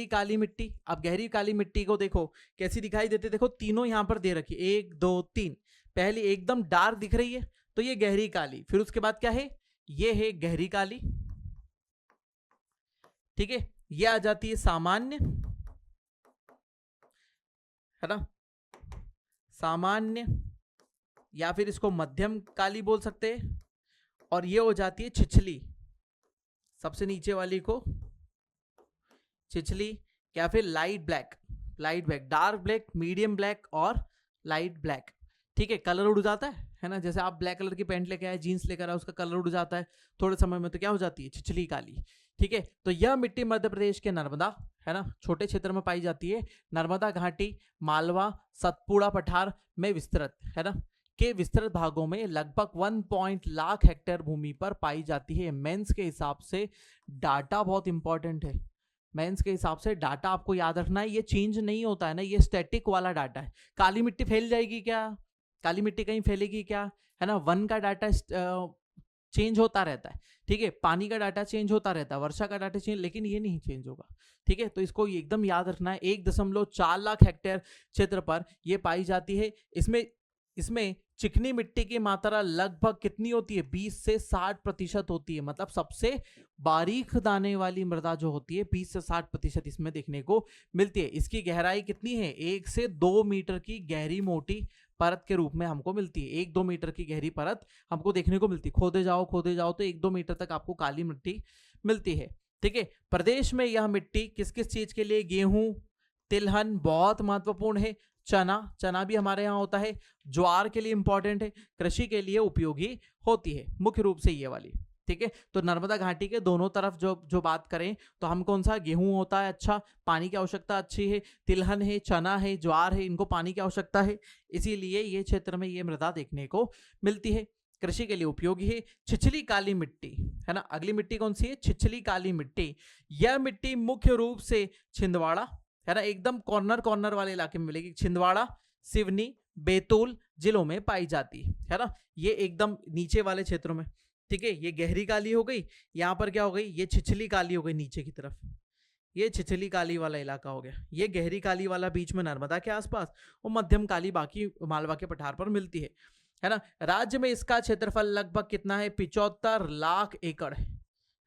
काली मिट्टी। अब गहरी काली मिट्टी को देखो कैसी दिखाई देती है, देखो तीनों यहां पर दे रखी, 1 2 3। पहली एकदम डार्क दिख रही है तो ये गहरी काली, फिर उसके बाद क्या है? ये है गहरी काली, ठीक है। ये आ जाती है सामान्य, है ना, सामान्य, या फिर इसको मध्यम काली बोल सकते हैं। और ये हो जाती है छिछली, सबसे नीचे वाली को छिछली, या फिर light black, dark black, medium black और लाइट ब्लैक, ठीक है। कलर उड़ जाता है ना, जैसे आप ब्लैक कलर की पैंट लेके आए, जीन्स लेकर आए, उसका कलर उड़ जाता है थोड़े समय में, तो क्या हो जाती है? छिछली काली, ठीक है। तो यह मिट्टी मध्य प्रदेश के नर्मदा, है ना, छोटे क्षेत्र में पाई जाती है। नर्मदा घाटी, मालवा, सतपुड़ा पठार में विस्तृत, है ना, के विस्तृत भागों में लगभग 1 लाख हेक्टेयर भूमि पर पाई जाती है। मेंस के हिसाब से डाटा बहुत इंपॉर्टेंट है, मेंस के हिसाब से डाटा आपको याद रखना है, ये चेंज नहीं होता है ना, ये स्टैटिक वाला डाटा है। काली मिट्टी फैल जाएगी क्या? काली मिट्टी कहीं फैलेगी क्या? है ना, वन का डाटा चेंज होता रहता है, ठीक है। पानी का डाटा चेंज होता रहता है, वर्षा का डाटा चेंज, लेकिन ये नहीं चेंज होगा, ठीक है। तो इसको एकदम याद रखना है। 1.4 लाख हेक्टेयर क्षेत्र पर यह पाई जाती है। इसमें चिकनी मिट्टी की मात्रा लगभग कितनी होती है? 20 से 60% होती है। मतलब सबसे बारीक दाने वाली मृदा जो होती है 20 से 60% इसमें देखने को मिलती है। इसकी गहराई कितनी है? 1 से 2 मीटर की गहरी मोटी परत के रूप में हमको मिलती है। 1-2 मीटर की गहरी परत हमको देखने को मिलती है। खोदे जाओ तो 1-2 मीटर तक आपको काली मिट्टी मिलती है, ठीक है। प्रदेश में यह मिट्टी किस किस चीज के लिए? गेहूं, तिलहन बहुत महत्वपूर्ण है, चना भी हमारे यहाँ होता है, ज्वार के लिए इंपॉर्टेंट है, कृषि के लिए उपयोगी होती है, मुख्य रूप से ये वाली। ठीक है, तो नर्मदा घाटी के दोनों तरफ जो बात करें तो हम कौन सा, गेहूं होता है, अच्छा पानी की आवश्यकता अच्छी है, तिलहन है, चना है, ज्वार है, इनको पानी की आवश्यकता है, इसीलिए ये क्षेत्र में ये मृदा देखने को मिलती है, कृषि के लिए उपयोगी है। छिछली काली मिट्टी है ना, अगली मिट्टी कौन सी है, छिछली काली मिट्टी। यह मिट्टी मुख्य रूप से छिंदवाड़ा है ना, एकदम कॉर्नर वाले इलाके में मिलेगी, छिंदवाड़ा, सिवनी, बैतूल जिलों में पाई जाती है ना, ये एकदम नीचे वाले क्षेत्रों में। ठीक है, ये गहरी काली हो गई, यहाँ पर क्या हो गई, ये छिछली काली हो गई नीचे की तरफ, ये छिछली काली वाला इलाका हो गया, ये गहरी काली वाला बीच में नर्मदा के आसपास, और मध्यम काली बाकी मालवा के पठार पर मिलती है ना। राज्य में इसका क्षेत्रफल लगभग कितना है, 75 लाख एकड़ है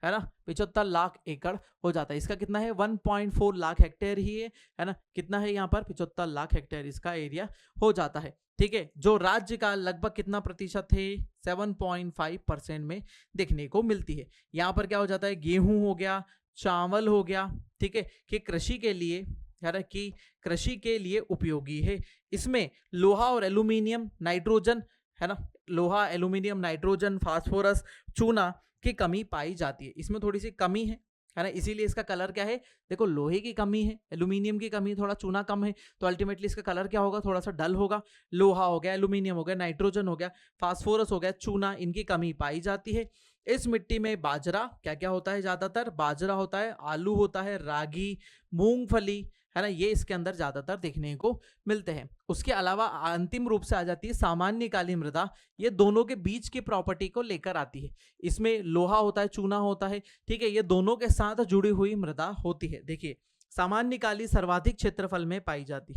ना, 75 लाख एकड़ हो जाता है। इसका कितना है, 1.4 लाख हेक्टेयर ही है ना, कितना है यहाँ पर, 75 लाख हेक्टेयर इसका एरिया हो जाता है। ठीक है, जो राज्य का लगभग कितना प्रतिशत है, 7.5% में देखने को मिलती है। यहाँ पर क्या हो जाता है, गेहूं हो गया, चावल हो गया, ठीक है, कि कृषि के लिए है ना, कि कृषि के लिए उपयोगी है। इसमें लोहा और एल्यूमिनियम, नाइट्रोजन है ना, लोहा, एल्यूमिनियम, नाइट्रोजन, फास्फोरस, चूना की कमी पाई जाती है, इसमें थोड़ी सी कमी है ना, इसीलिए इसका कलर क्या है, देखो लोहे की कमी है, एल्यूमिनियम की कमी, थोड़ा चूना कम है, तो अल्टीमेटली इसका कलर क्या होगा, थोड़ा सा डल होगा। लोहा हो गया, एल्यूमिनियम हो गया, नाइट्रोजन हो गया, फास्फोरस हो गया, चूना, इनकी कमी पाई जाती है। इस मिट्टी में बाजरा क्या क्या होता है, ज्यादातर बाजरा होता है, आलू होता है, रागी, मूंगफली है ना, ये इसके अंदर ज्यादातर देखने को मिलते हैं। उसके अलावा अंतिम रूप से आ जाती है सामान्य काली मृदा, ये दोनों के बीच की प्रॉपर्टी को लेकर आती है, इसमें लोहा होता है, चूना होता है, ठीक है, ये दोनों के साथ जुड़ी हुई मृदा होती है। देखिए, सामान्य काली सर्वाधिक क्षेत्रफल में पाई जाती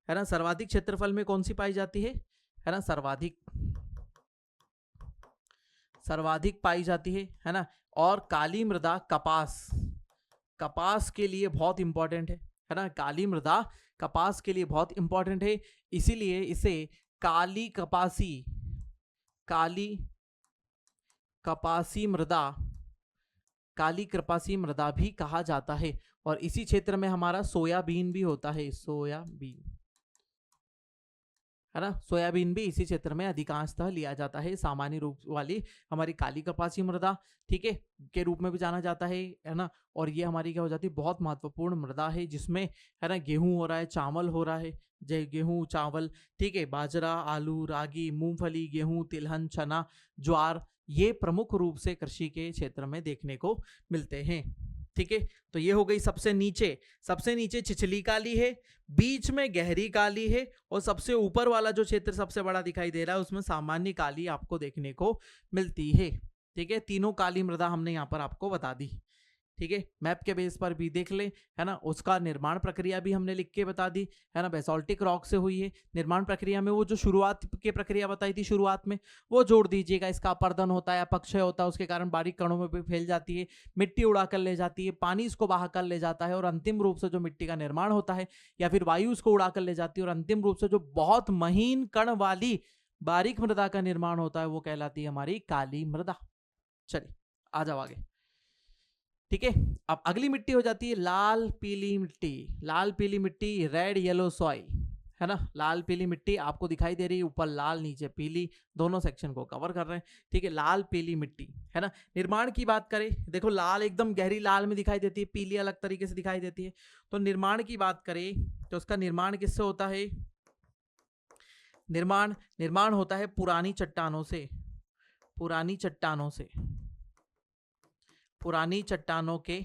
है ना, सर्वाधिक क्षेत्रफल में कौन सी पाई जाती है ना, सर्वाधिक पाई जाती है ना। और काली मृदा कपास के लिए बहुत इंपॉर्टेंट है ना, काली मृदा कपास के लिए बहुत इंपॉर्टेंट है, इसीलिए इसे काली कपासी मृदा भी कहा जाता है। और इसी क्षेत्र में हमारा सोयाबीन भी होता है, सोयाबीन है ना, सोयाबीन भी इसी क्षेत्र में अधिकांशतः लिया जाता है, सामान्य रूप वाली हमारी काली कपासी मृदा, ठीक है, के रूप में भी जाना जाता है ना। और ये हमारी क्या हो जाती है, बहुत महत्वपूर्ण मृदा है, जिसमें है ना गेहूं हो रहा है, चावल हो रहा है, गेहूं, चावल, ठीक है, बाजरा, आलू, रागी, मूंगफली, गेहूं, तिलहन, चना, ज्वार, ये प्रमुख रूप से कृषि के क्षेत्र में देखने को मिलते हैं। ठीक है, तो ये हो गई सबसे नीचे छिछली काली है, बीच में गहरी काली है, और सबसे ऊपर वाला जो क्षेत्र सबसे बड़ा दिखाई दे रहा है उसमें सामान्य काली आपको देखने को मिलती है। ठीक है, तीनों काली मृदा हमने यहाँ पर आपको बता दी। ठीक है, मैप के बेस पर भी देख ले है ना, उसका निर्माण प्रक्रिया भी हमने लिख के बता दी है ना, बेसाल्टिक रॉक से हुई है। निर्माण प्रक्रिया में वो जो शुरुआत की प्रक्रिया बताई थी शुरुआत में, वो जोड़ दीजिएगा, इसका अपर्दन होता है, अपक्षय होता है, उसके कारण बारीक कणों में भी फैल जाती है, मिट्टी उड़ा कर ले जाती है, पानी इसको बहा कर ले जाता है, और अंतिम रूप से जो मिट्टी का निर्माण होता है, या फिर वायु इसको उड़ा कर ले जाती है, और अंतिम रूप से जो बहुत महीन कण वाली बारीक मृदा का निर्माण होता है, वो कहलाती है हमारी काली मृदा। चलिए आ जाओ आगे। ठीक है, अब अगली मिट्टी हो जाती है लाल पीली मिट्टी, रेड येलो सॉइल है ना, लाल पीली मिट्टी आपको दिखाई दे रही है, ऊपर लाल नीचे पीली, दोनों सेक्शन को कवर कर रहे हैं। ठीक है, लाल पीली मिट्टी है ना। निर्माण की बात करें, देखो लाल एकदम गहरी लाल में दिखाई देती है, पीली अलग तरीके से दिखाई देती है। तो निर्माण की बात करें तो उसका निर्माण किससे होता है, निर्माण होता है पुरानी चट्टानों के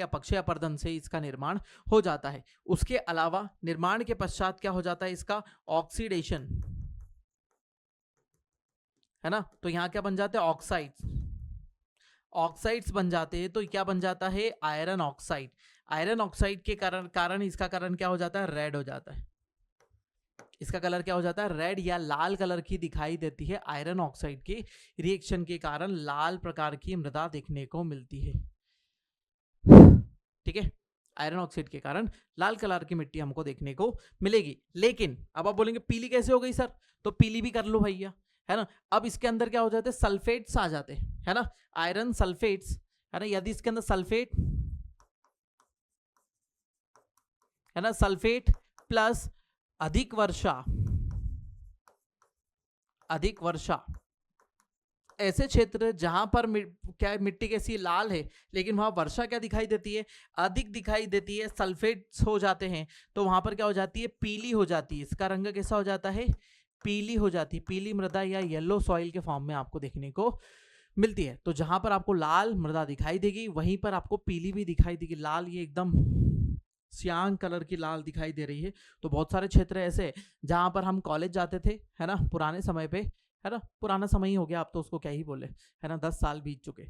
अपक्षय अपर्दन से इसका निर्माण हो जाता है। उसके अलावा निर्माण के पश्चात क्या हो जाता है, इसका ऑक्सीडेशन है ना, तो यहां क्या बन जाते हैं, ऑक्साइड्स बन जाते हैं। तो क्या बन जाता है, आयरन ऑक्साइड के कारण इसका कारण क्या हो जाता है, रेड हो जाता है, इसका कलर क्या हो जाता है, रेड या लाल कलर की दिखाई देती है। आयरन ऑक्साइड के रिएक्शन के कारण लाल प्रकार की मृदा देखने को मिलती है। ठीक है, आयरन ऑक्साइड के कारण लाल कलर की मिट्टी हमको देखने को मिलेगी। लेकिन अब आप बोलेंगे पीली कैसे हो गई सर, तो पीली भी कर लो भैया है ना। अब इसके अंदर क्या हो जाते हैं, सल्फेट्स आ जाते हैं है ना, आयरन सल्फेट्स है ना। यदि इसके अंदर सल्फेट है ना, सल्फेट प्लस अधिक वर्षा, अधिक वर्षा, ऐसे क्षेत्र जहां पर क्या है, मिट्टी कैसी लाल है लेकिन वहां वर्षा क्या दिखाई देती है, अधिक दिखाई देती है, सल्फेट्स हो जाते हैं, तो वहां पर क्या हो जाती है, पीली हो जाती है। इसका रंग कैसा हो जाता है, पीली हो जाती है, पीली मृदा या येलो सॉइल के फॉर्म में आपको देखने को मिलती है। तो जहां पर आपको लाल मृदा दिखाई देगी वहीं पर आपको पीली भी दिखाई देगी। लाल ये एकदम सियान कलर की लाल दिखाई दे रही है। तो बहुत सारे क्षेत्र ऐसे जहां पर हम कॉलेज जाते थे, है ना, पुराने समय पे, है ना, पुराना समय ही हो गया, आप तो उसको क्या ही बोले, है ना, 10 साल बीत चुके।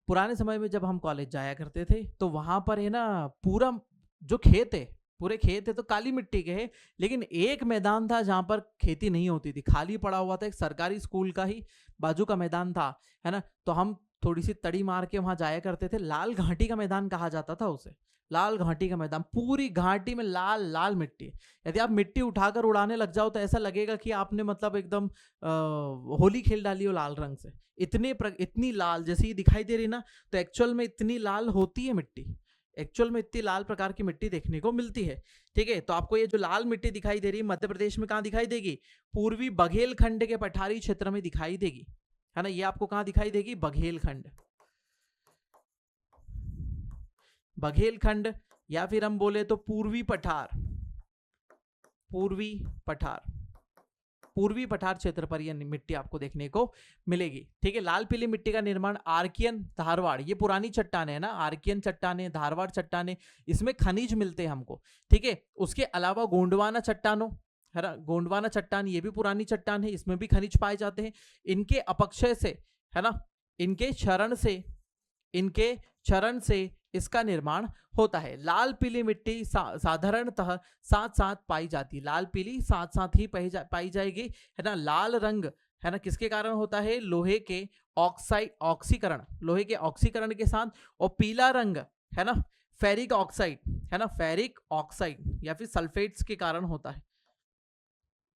पुराने समय में जब हम कॉलेज जाया करते थे तो वहां पर है ना, पूरा जो खेत है, पूरे खेत है तो काली मिट्टी के है, लेकिन एक मैदान था जहां पर खेती नहीं होती थी, खाली पड़ा हुआ था, एक सरकारी स्कूल का ही बाजू का मैदान था, है ना। तो हम थोड़ी सी तड़ी मार के वहां जाया करते थे। लाल घाटी का मैदान कहा जाता था उसे, लाल घाटी का मैदान, पूरी घाटी में लाल लाल मिट्टी। यदि आप मिट्टी उठाकर उड़ाने लग जाओ तो ऐसा लगेगा कि आपने मतलब एकदम होली खेल डाली हो लाल रंग से। इतनी लाल जैसे ही दिखाई दे रही ना, तो एक्चुअल में इतनी लाल होती है मिट्टी, एक्चुअल में इतनी लाल प्रकार की मिट्टी देखने को मिलती है। ठीक है, तो आपको ये जो लाल मिट्टी दिखाई दे रही है मध्य प्रदेश में कहाँ दिखाई देगी, पूर्वी बघेलखंड के पठारी क्षेत्र में दिखाई देगी, है ना। ये आपको कहाँ दिखाई देगी, बघेलखंड, बघेलखंड, या फिर हम बोले तो पूर्वी पठार, पूर्वी पठार, पूर्वी पठार क्षेत्र पर यह मिट्टी आपको देखने को मिलेगी। ठीक है, लाल पीली मिट्टी का निर्माण आर्कियन धारवाड़, ये पुरानी चट्टाने है ना, आर्कियन चट्टाने, धारवाड़ चट्टाने, इसमें खनिज मिलते हैं हमको। ठीक है, उसके अलावा गोंडवाना चट्टानों, है ना, गोंडवाना चट्टान ये भी पुरानी चट्टान है, इसमें भी खनिज पाए जाते हैं। इनके अपक्षय से, है ना, इनके क्षरण से, इनके क्षरण से इसका निर्माण होता है। लाल पीली मिट्टी साधारणतः साथ साथ पाई जाती है, लाल पीली साथ साथ ही पाई जाएगी, है ना। लाल रंग, है ना, किसके कारण होता है, लोहे के ऑक्सीकरण, लोहे के ऑक्सीकरण के साथ, और पीला रंग, है ना, फेरिक ऑक्साइड, है ना, फेरिक ऑक्साइड या फिर सल्फेट्स के कारण होता है।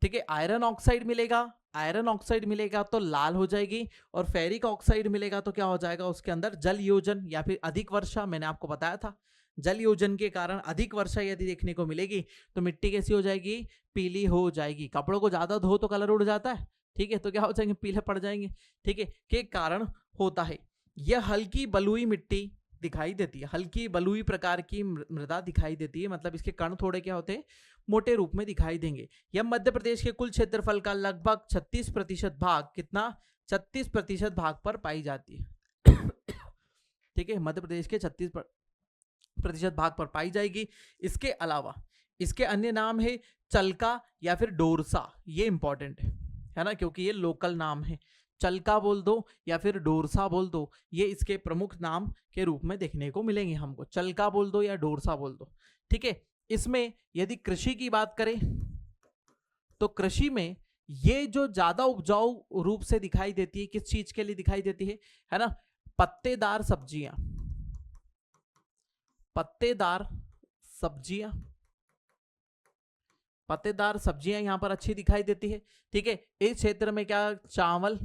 ठीक है, आयरन ऑक्साइड मिलेगा, आयरन ऑक्साइड मिलेगा तो लाल हो जाएगी, और फेरिक ऑक्साइड मिलेगा तो क्या हो जाएगा, उसके अंदर जल योजन या फिर अधिक वर्षा, मैंने आपको बताया था, जल योजन के कारण अधिक वर्षा यदि देखने को मिलेगी तो मिट्टी कैसी हो जाएगी, पीली हो जाएगी। कपड़ों को ज्यादा धो तो कलर उड़ जाता है, ठीक है, तो क्या हो जाएंगे, पीले पड़ जाएंगे। ठीक है, के कारण होता है। यह हल्की बलुई मिट्टी दिखाई देती है, हल्की बलुई प्रकार की मृदा दिखाई देती है, मतलब इसके कण थोड़े क्या होते हैं, मोटे रूप में दिखाई देंगे। यह मध्य प्रदेश के कुल क्षेत्रफल का लगभग 36% भाग, कितना, 36% भाग पर पाई जाती है। ठीक है, मध्य प्रदेश के 36% भाग पर पाई जाएगी। इसके अलावा इसके अन्य नाम है चलका या फिर डोरसा, ये इंपॉर्टेंट है ना, क्योंकि ये लोकल नाम है। चलका बोल दो या फिर डोरसा बोल दो, ये इसके प्रमुख नाम के रूप में देखने को मिलेंगे हमको, चलका बोल दो या डोरसा बोल दो। ठीक है, इसमें यदि कृषि की बात करें तो कृषि में ये जो ज्यादा उपजाऊ रूप से दिखाई देती है, किस चीज के लिए दिखाई देती है ना, पत्तेदार सब्जियां, पत्तेदार सब्जियां, पत्तेदार सब्जियां यहां पर अच्छी दिखाई देती है। ठीक है, इस क्षेत्र में क्या, चावल,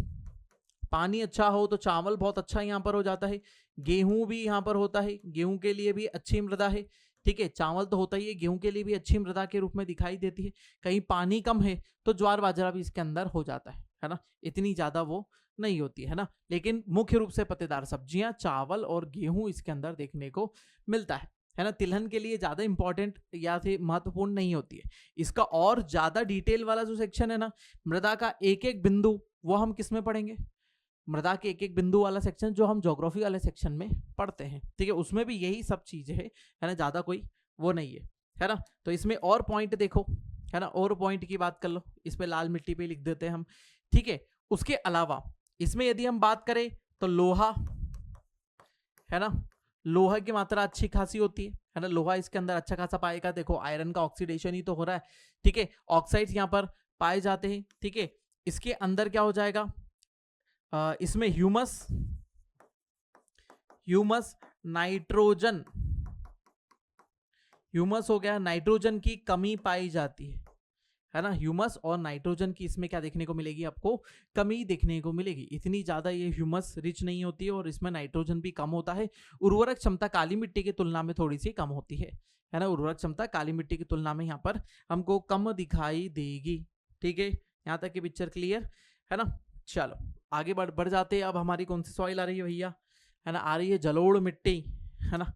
पानी अच्छा हो तो चावल बहुत अच्छा यहां पर हो जाता है। गेहूं भी यहां पर होता है, गेहूं के लिए भी अच्छी मृदा है। ठीक है, चावल तो होता ही है, गेहूं के लिए भी अच्छी मृदा के रूप में दिखाई देती है। कहीं पानी कम है तो ज्वार बाजरा भी इसके अंदर हो जाता है ना, इतनी ज्यादा वो नहीं होती है ना, लेकिन मुख्य रूप से पत्तेदार सब्जियां, चावल और गेहूं इसके अंदर देखने को मिलता है ना। तिलहन के लिए ज्यादा इंपॉर्टेंट या फिर महत्वपूर्ण नहीं होती है। इसका और ज्यादा डिटेल वाला जो सेक्शन है ना, मृदा का एक एक बिंदु, वो हम किस में पढ़ेंगे, मृदा के एक एक बिंदु वाला सेक्शन जो हम ज्योग्राफी वाले सेक्शन में पढ़ते हैं। ठीक है, उसमें भी यही सब चीजें है ना, ज्यादा कोई वो नहीं है ना। तो इसमें और पॉइंट देखो, है ना, और पॉइंट की बात कर लो, इस पे लाल मिट्टी पे लिख देते हैं हम। ठीक है, उसके अलावा इसमें यदि हम बात करें तो लोहा, है ना, लोहा की मात्रा अच्छी खासी होती है ना, लोहा इसके अंदर अच्छा खासा पाएगा। देखो आयरन का ऑक्सीडेशन ही तो हो रहा है। ठीक है, ऑक्साइड्स यहाँ पर पाए जाते हैं। ठीक है, इसके अंदर क्या हो जाएगा, इसमें ह्यूमस, ह्यूमस, नाइट्रोजन, ह्यूमस हो गया, नाइट्रोजन की कमी पाई जाती है है ना, ह्यूमस और नाइट्रोजन की इसमें क्या देखने को मिलेगी, आपको कमी देखने को मिलेगी। इतनी ज़्यादा ये ह्यूमस रिच नहीं होती है और इसमें नाइट्रोजन भी कम होता है। उर्वरक क्षमता काली मिट्टी की तुलना में थोड़ी सी कम होती है ना, उर्वरक क्षमता काली मिट्टी की तुलना में यहाँ पर हमको कम दिखाई देगी। ठीक है, यहाँ तक की पिक्चर क्लियर है ना। चलो आगे बढ़ जाते हैं। अब हमारी कौन सी सॉइल आ रही है भैया, है ना, आ रही है जलोढ़ मिट्टी, है ना।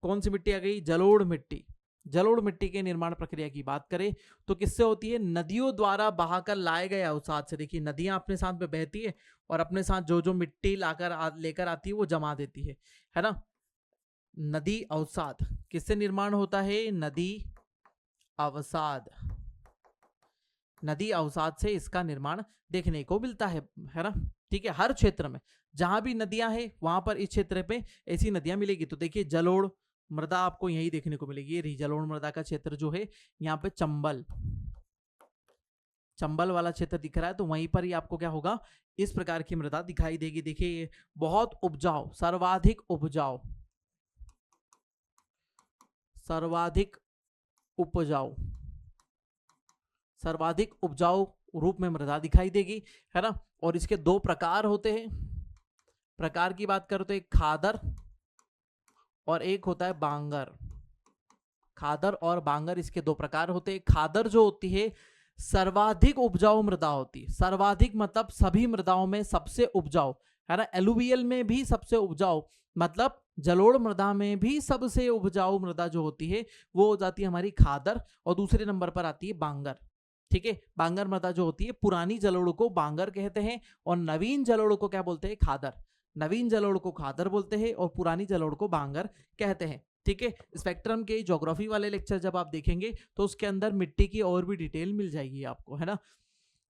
कौन सी मिट्टी आ गई, जलोढ़ मिट्टी। जलोढ़ मिट्टी के निर्माण प्रक्रिया की बात करें तो किससे होती है, नदियों द्वारा बहाकर लाए गए अवसाद से। देखिए नदियां अपने साथ में बहती है और अपने साथ जो जो मिट्टी लेकर आती है वो जमा देती है ना। नदी अवसाद किससे निर्माण होता है, नदी अवसाद। नदी अवसाद से इसका निर्माण देखने को मिलता है ना। ठीक है, हर क्षेत्र में जहां भी नदियां हैं वहां पर इस क्षेत्र पे ऐसी नदियां मिलेगी। तो देखिए जलोढ़ मृदा आपको यही देखने को मिलेगी। जलोढ़ मृदा का क्षेत्र जो है यहाँ पे चंबल वाला क्षेत्र दिख रहा है, तो वहीं पर ही आपको क्या होगा, इस प्रकार की मृदा दिखाई देगी। देखिए बहुत उपजाऊ, सर्वाधिक उपजाऊ, सर्वाधिक उपजाऊ रूप में मृदा दिखाई देगी, है ना। और इसके दो प्रकार होते हैं। प्रकार की बात करो तो एक खादर और एक होता है बांगर। खादर और बांगर इसके दो प्रकार होते हैं। खादर जो होती है सर्वाधिक उपजाऊ मृदा होती है। सर्वाधिक मतलब सभी मृदाओं में सबसे उपजाऊ, है ना। एलुवियल में भी सबसे उपजाऊ, मतलब जलोढ़ मृदा में भी सबसे उपजाऊ मृदा जो होती है वो हो जाती है हमारी खादर। और दूसरे नंबर पर आती है बांगर। ठीक है, बांगर मृदा जो होती है, पुरानी जलोढ़ को बांगर कहते हैं और नवीन जलोढ़ को क्या बोलते हैं, खादर। नवीन जलोढ़ को खादर बोलते हैं और पुरानी जलोढ़ को बांगर कहते हैं। ठीक है, स्पेक्ट्रम के ज्योग्राफी वाले लेक्चर जब आप देखेंगे तो उसके अंदर मिट्टी की और भी डिटेल मिल जाएगी आपको, है ना।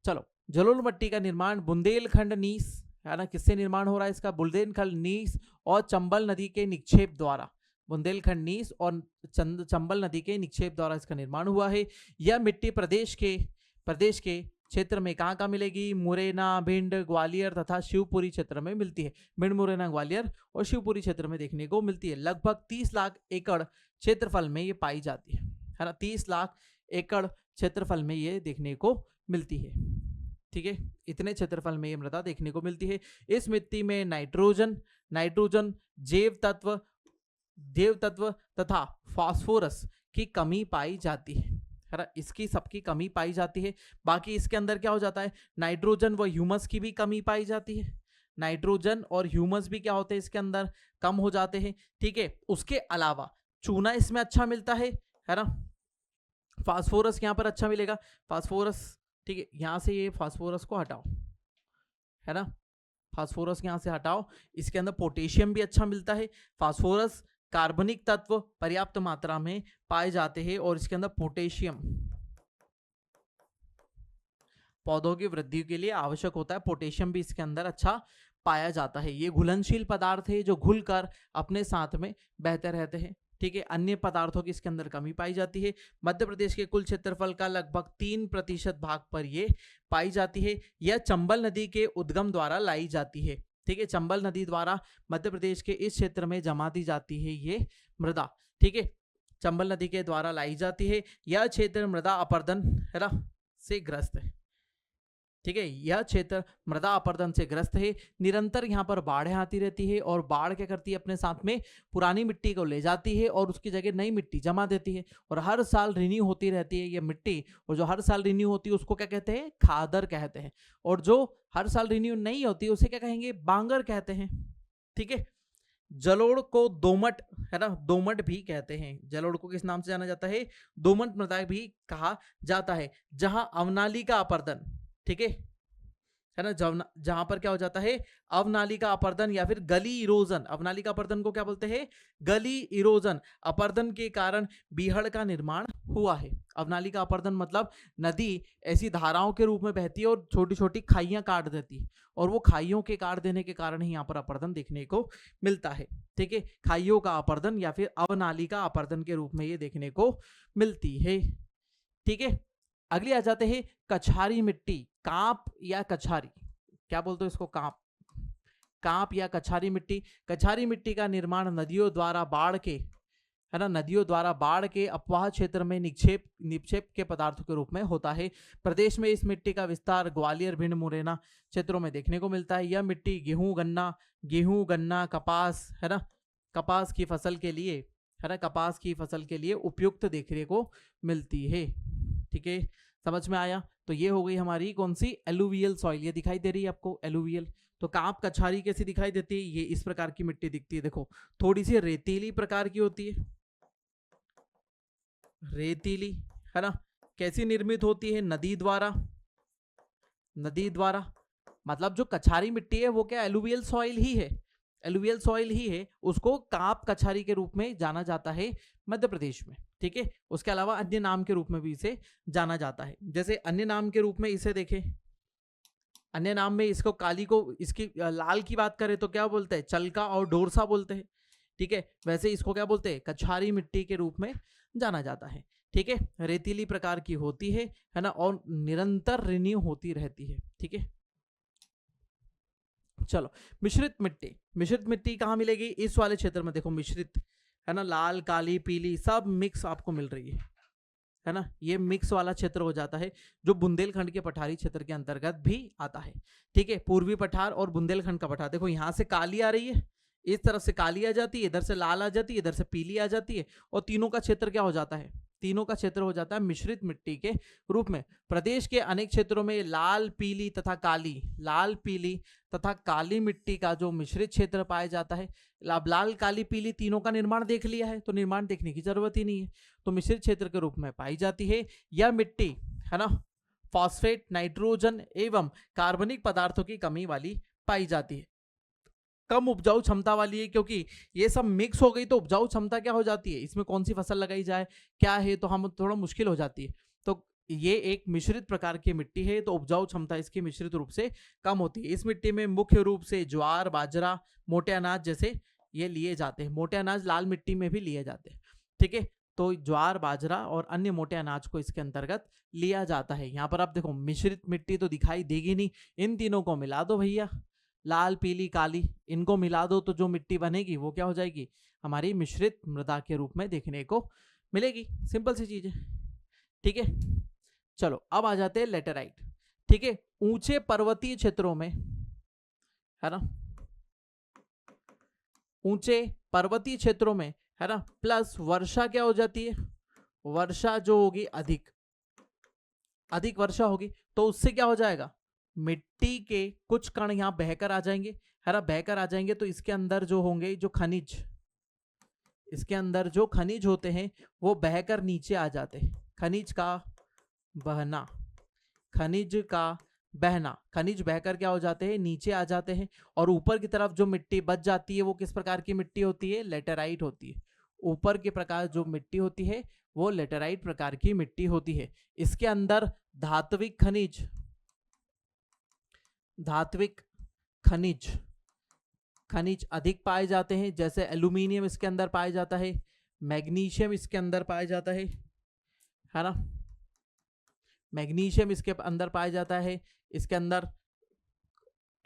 चलो, जलोढ़ मिट्टी का निर्माण बुंदेलखंड नीस, है ना, किससे निर्माण हो रहा है इसका, बुंदेलखंड नीस और चंबल नदी के निक्षेप द्वारा। बुंदेलखंड नीस और चंबल नदी के निक्षेप द्वारा इसका निर्माण हुआ है। यह मिट्टी प्रदेश के क्षेत्र में कहाँ मिलेगी, मुरैना, भिंड, ग्वालियर तथा शिवपुरी क्षेत्र में मिलती है। भिंड, मुरैना, ग्वालियर और शिवपुरी क्षेत्र में देखने को मिलती है। लगभग 30 लाख एकड़ क्षेत्रफल में ये पाई जाती है ना। 30 लाख एकड़ क्षेत्रफल में ये देखने को मिलती है। ठीक है, इतने क्षेत्रफल में ये मृदा देखने को मिलती है। इस मिट्टी में नाइट्रोजन जैव तत्व तथा फास्फोरस की कमी पाई जाती है ना। इसकी सबकी कमी पाई जाती है। बाकी इसके अंदर क्या हो जाता है, नाइट्रोजन व ह्यूमस की भी कमी पाई जाती है। नाइट्रोजन और ह्यूमस भी क्या होते हैं इसके अंदर, कम हो जाते हैं। ठीक है, उसके अलावा चूना इसमें अच्छा मिलता है ना। फास्फोरस यहाँ पर अच्छा मिलेगा, फास्फोरस। ठीक है, यहाँ से ये फास्फोरस को हटाओ, है ना, फास्फोरस यहाँ से हटाओ। इसके अंदर पोटेशियम भी अच्छा मिलता है। फास्फोरस, कार्बनिक तत्व पर्याप्त मात्रा में पाए जाते हैं और इसके अंदर पोटेशियम पौधों की वृद्धि के लिए आवश्यक होता है। पोटेशियम भी इसके अंदर अच्छा पाया जाता है। ये घुलनशील पदार्थ है जो घुलकर अपने साथ में बहते रहते हैं। ठीक है, अन्य पदार्थों की इसके अंदर कमी पाई जाती है। मध्य प्रदेश के कुल क्षेत्रफल का लगभग 3% भाग पर ये पाई जाती है। यह चंबल नदी के उद्गम द्वारा लाई जाती है। ठीक है, चंबल नदी द्वारा मध्य प्रदेश के इस क्षेत्र में जमा दी जाती है ये मृदा। ठीक है, चंबल नदी के द्वारा लाई जाती है। यह क्षेत्र मृदा अपरदन, है ना, से ग्रस्त है। ठीक है, यह क्षेत्र मृदा अपरदन से ग्रस्त है। निरंतर यहाँ पर बाढ़ें आती रहती है और बाढ़ क्या करती है, अपने साथ में पुरानी मिट्टी को ले जाती है और उसकी जगह नई मिट्टी जमा देती है और हर साल रिन्यू होती रहती है ये मिट्टी। और जो हर साल रिन्यू होती है उसको क्या कहते हैं, खादर कहते हैं। और जो हर साल रिन्यू नहीं होती उसे क्या कहेंगे, बांगर कहते हैं। ठीक है, जलोढ़ को दोमट, है ना, दोमट भी कहते हैं। जलोढ़ को किस नाम से जाना जाता है, दोमट मृदा भी कहा जाता है। जहां अवनाली का अपरदन, ठीक है ना, जहां पर क्या हो जाता है, अवनाली का अपरदन या फिर गली इरोजन। अवनाली का अपरदन को क्या बोलते हैं, गली इरोजन। अपरदन के कारण बीहड़ का निर्माण हुआ है। अवनाली का अपरदन मतलब नदी ऐसी धाराओं के रूप में बहती है और छोटी छोटी खाइयां काट देती है और वो खाइयों के काट देने के कारण ही यहाँ पर अपरदन देखने को मिलता है। ठीक है, खाइयों का अपरदन या फिर अवनाली का अपरदन के रूप में ये देखने को मिलती है। ठीक है, अगली आ जाते हैं कछारी मिट्टी, कांप या कछारी, क्या बोलते हो इसको, कांप या कछारी मिट्टी। कछारी मिट्टी का निर्माण नदियों द्वारा बाढ़ के, है ना, नदियों द्वारा बाढ़ के अपवाह क्षेत्र में निक्षेप के पदार्थों के रूप में होता है। प्रदेश में इस मिट्टी का विस्तार ग्वालियर, भिंड, मुरैना क्षेत्रों में देखने को मिलता है। यह मिट्टी गेहूं गन्ना कपास, है ना, कपास की फसल के लिए, है ना, कपास की फसल के लिए उपयुक्त देखने को मिलती है। ठीक है, समझ में आया। तो ये हो गई हमारी कौन सी, एलुवियल सॉइल। ये दिखाई दे रही है आपको एलुवियल। तो कांप कछारी कैसी दिखाई देती है, ये इस प्रकार की मिट्टी दिखती है। देखो थोड़ी सी रेतीली प्रकार की होती है, रेतीली, है ना। कैसी निर्मित होती है, नदी द्वारा, नदी द्वारा। मतलब जो कछारी मिट्टी है वो क्या एलुवियल सॉइल ही है, एलुवियल सॉइल ही है। उसको कांप कछारी के रूप में जाना जाता है मध्य प्रदेश में। ठीक है, उसके अलावा अन्य नाम के रूप में भी इसे जाना जाता है। जैसे अन्य नाम के रूप में इसे देखें, अन्य नाम में इसको काली को, इसकी लाल की बात करें तो क्या बोलते हैं, चलका और डोरसा बोलते हैं। ठीक है, वैसे इसको क्या बोलते हैं, कछारी मिट्टी के रूप में जाना जाता है। ठीक है, रेतीली प्रकार की होती है ना, और निरंतर रिन्यू होती रहती है। ठीक है, चलो मिश्रित मिट्टी, मिश्रित मिट्टी कहाँ मिलेगी, इस वाले क्षेत्र में देखो मिश्रित, है ना, लाल काली पीली सब मिक्स आपको मिल रही है ना। ये मिक्स वाला क्षेत्र हो जाता है जो बुंदेलखंड के पठारी क्षेत्र के अंतर्गत भी आता है। ठीक है, पूर्वी पठार और बुंदेलखंड का पठार, देखो यहाँ से काली आ रही है, इस तरफ से काली आ जाती है, इधर से लाल आ जाती है, इधर से पीली आ जाती है, और तीनों का क्षेत्र क्या हो जाता है, तीनों का क्षेत्र हो जाता है मिश्रित मिट्टी के रूप में। प्रदेश के अनेक क्षेत्रों में लाल पीली तथा काली, लाल पीली तथा काली मिट्टी का जो मिश्रित क्षेत्र पाया जाता है, अब लाल काली पीली तीनों का निर्माण देख लिया है तो निर्माण देखने की जरूरत ही नहीं है, तो मिश्रित क्षेत्र के रूप में पाई जाती है। यह मिट्टी, है ना, फॉस्फेट, नाइट्रोजन एवं कार्बनिक पदार्थों की कमी वाली पाई जाती है, कम उपजाऊ क्षमता वाली है, क्योंकि ये सब मिक्स हो गई तो उपजाऊ क्षमता क्या हो जाती है, इसमें कौन सी फसल लगाई जाए क्या है, तो हम थोड़ा मुश्किल हो जाती है। तो ये एक मिश्रित प्रकार की मिट्टी है, तो उपजाऊ क्षमता इसकी मिश्रित रूप से कम होती है। इस मिट्टी में मुख्य रूप से ज्वार, बाजरा, मोटे अनाज जैसे ये लिए जाते हैं। मोटे अनाज लाल मिट्टी में भी लिए जाते हैं। ठीक है, तो ज्वार, बाजरा और अन्य मोटे अनाज को इसके अंतर्गत लिया जाता है। यहाँ पर आप देखो मिश्रित मिट्टी तो दिखाई देगी नहीं, इन तीनों को मिला दो भैया, लाल पीली काली, इनको मिला दो तो जो मिट्टी बनेगी वो क्या हो जाएगी, हमारी मिश्रित मृदा के रूप में देखने को मिलेगी। सिंपल सी चीज है। ठीक है, चलो अब आ जाते हैं लेटेराइट। ठीक है, ऊंचे पर्वतीय क्षेत्रों में, है ना, ऊंचे पर्वतीय क्षेत्रों में, है ना, प्लस वर्षा क्या हो जाती है, वर्षा जो होगी अधिक, अधिक वर्षा होगी तो उससे क्या हो जाएगा, मिट्टी के कुछ कण यहां बहकर आ जाएंगे, है ना, बहकर आ जाएंगे तो इसके अंदर जो होंगे जो खनिज, इसके अंदर जो खनिज होते हैं वो बहकर नीचे आ जाते हैं। खनिज का बहना, खनिज का बहना, खनिज बहकर क्या हो जाते हैं, नीचे आ जाते हैं, और ऊपर की तरफ जो मिट्टी बच जाती है वो किस प्रकार की मिट्टी होती है, लेटेराइट होती है। ऊपर के प्रकार जो मिट्टी होती है वो लेटेराइट प्रकार की मिट्टी होती है। इसके अंदर धात्विक खनिज, धात्विक खनिज, खनिज अधिक पाए जाते हैं, जैसे एल्यूमिनियम इसके अंदर पाया जाता है, मैग्नीशियम इसके अंदर पाया जाता है ना, मैग्नीशियम इसके अंदर पाया जाता है, इसके अंदर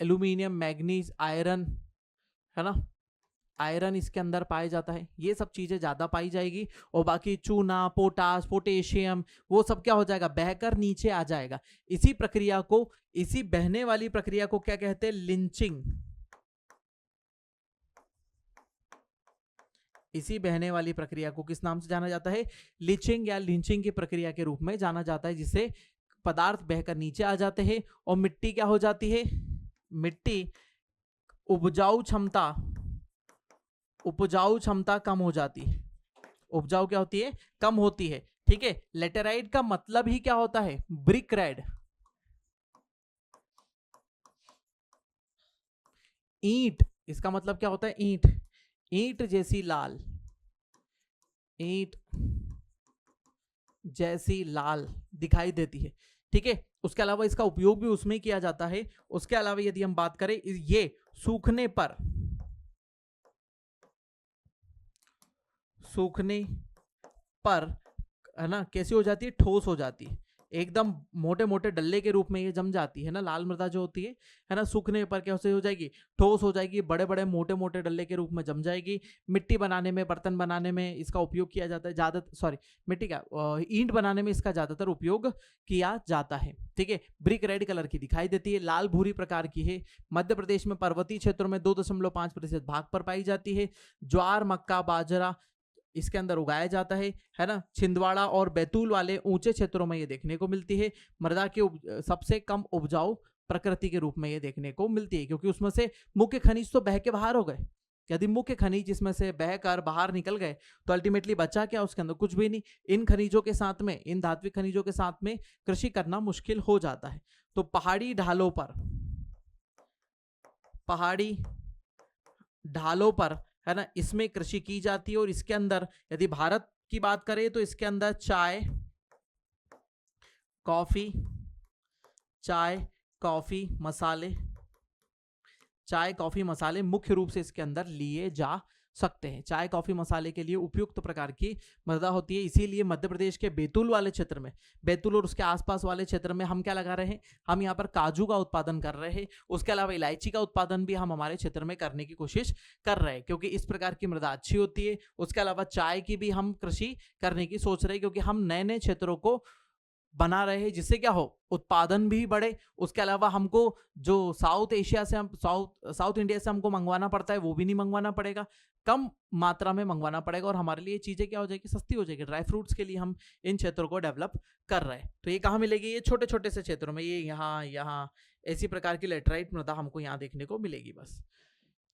एल्यूमिनियम, मैग्नीज, आयरन, है ना, आयरन इसके अंदर पाया जाता है। ये सब चीजें ज्यादा पाई जाएगी, और बाकी चूना, पोटास, पोटेशियम वो सब क्या हो जाएगा, बहकर नीचे आ जाएगा। इसी प्रक्रिया को, इसी बहने वाली प्रक्रिया को क्या कहते हैं, लिंचिंग। इसी बहने वाली प्रक्रिया को किस नाम से जाना जाता है, लिचिंग या लिंचिंग की प्रक्रिया के रूप में जाना जाता है, जिससे पदार्थ बहकर नीचे आ जाते हैं और मिट्टी क्या हो जाती है, मिट्टी उपजाऊ क्षमता, उपजाऊ क्षमता कम हो जाती है, उपजाऊ क्या होती है, कम होती है। ठीक है, लेटेराइट का मतलब ही क्या होता है, ब्रिक रेड, ईंट, इसका मतलब क्या होता है, ईंट, ईंट जैसी लाल, ईंट जैसी लाल दिखाई देती है। ठीक है, उसके अलावा इसका उपयोग भी उसमें किया जाता है। उसके अलावा यदि हम बात करें, ये सूखने पर, सूखने पर, है ना, कैसी हो जाती है, ठोस हो जाती है। एकदम मोटे मोटे डल्ले के रूप में ये जम जाती है ना, लाल मृदा जो होती है ना, सूखने पर कैसे हो जाएगी, ठोस हो जाएगी, बड़े बड़े मोटे मोटे डल्ले के रूप में जम जाएगी। मिट्टी बनाने में, बर्तन बनाने में इसका उपयोग किया जाता है, ज्यादा सॉरी मिट्टी का ईंट बनाने में इसका ज्यादातर उपयोग किया जाता है। ठीक है, ब्रिक रेड कलर की दिखाई देती है, लाल भूरी प्रकार की है। मध्य प्रदेश में पर्वतीय क्षेत्रों में 2.5% भाग पर पाई जाती है। ज्वार, मक्का, बाजरा इसके अंदर उगाया जाता है ना। छिंदवाड़ा और बैतूल वाले ऊंचे क्षेत्रों में ये देखने को मिलती है। मृदा की सबसे कम उपजाऊ प्रकृति के रूप में ये देखने को मिलती है, क्योंकि उसमें से मुख्य खनिज तो बह के बाहर हो गए। यदि मुख्य खनिज इसमें से बहकर बाहर निकल गए तो अल्टीमेटली बचा क्या, उसके अंदर कुछ भी नहीं। इन खनिजों के साथ में, इन धात्विक खनिजों के साथ में कृषि करना मुश्किल हो जाता है। तो पहाड़ी ढालों पर है ना, इसमें कृषि की जाती है। और इसके अंदर यदि भारत की बात करें तो इसके अंदर चाय, कॉफी, मसाले मुख्य रूप से इसके अंदर लिए जा सकते हैं। चाय, कॉफी, मसाले के लिए उपयुक्त प्रकार की मृदा होती है। इसीलिए मध्य प्रदेश के बैतूल वाले क्षेत्र में, बैतूल और उसके आसपास वाले क्षेत्र में हम क्या लगा रहे हैं, हम यहाँ पर काजू का उत्पादन कर रहे हैं। उसके अलावा इलायची का उत्पादन भी हम हमारे क्षेत्र में करने की कोशिश कर रहे हैं, क्योंकि इस प्रकार की मृदा अच्छी होती है। उसके अलावा चाय की भी हम कृषि करने की सोच रहे हैं, क्योंकि हम नए नए क्षेत्रों को बना रहे हैं, जिससे क्या हो, उत्पादन भी बढ़े। उसके अलावा हमको जो साउथ एशिया से, हम साउथ इंडिया से हमको मंगवाना पड़ता है, वो भी नहीं मंगवाना पड़ेगा, कम मात्रा में मंगवाना पड़ेगा। और हमारे लिए चीजें क्या हो जाएगी, सस्ती हो जाएगी। ड्राई फ्रूट्स के लिए हम इन क्षेत्रों को डेवलप कर रहे हैं। तो ये कहाँ मिलेगी, ये छोटे छोटे से क्षेत्रों में, ये यहाँ ऐसी प्रकार की लेटराइट मृदा हमको यहाँ देखने को मिलेगी बस।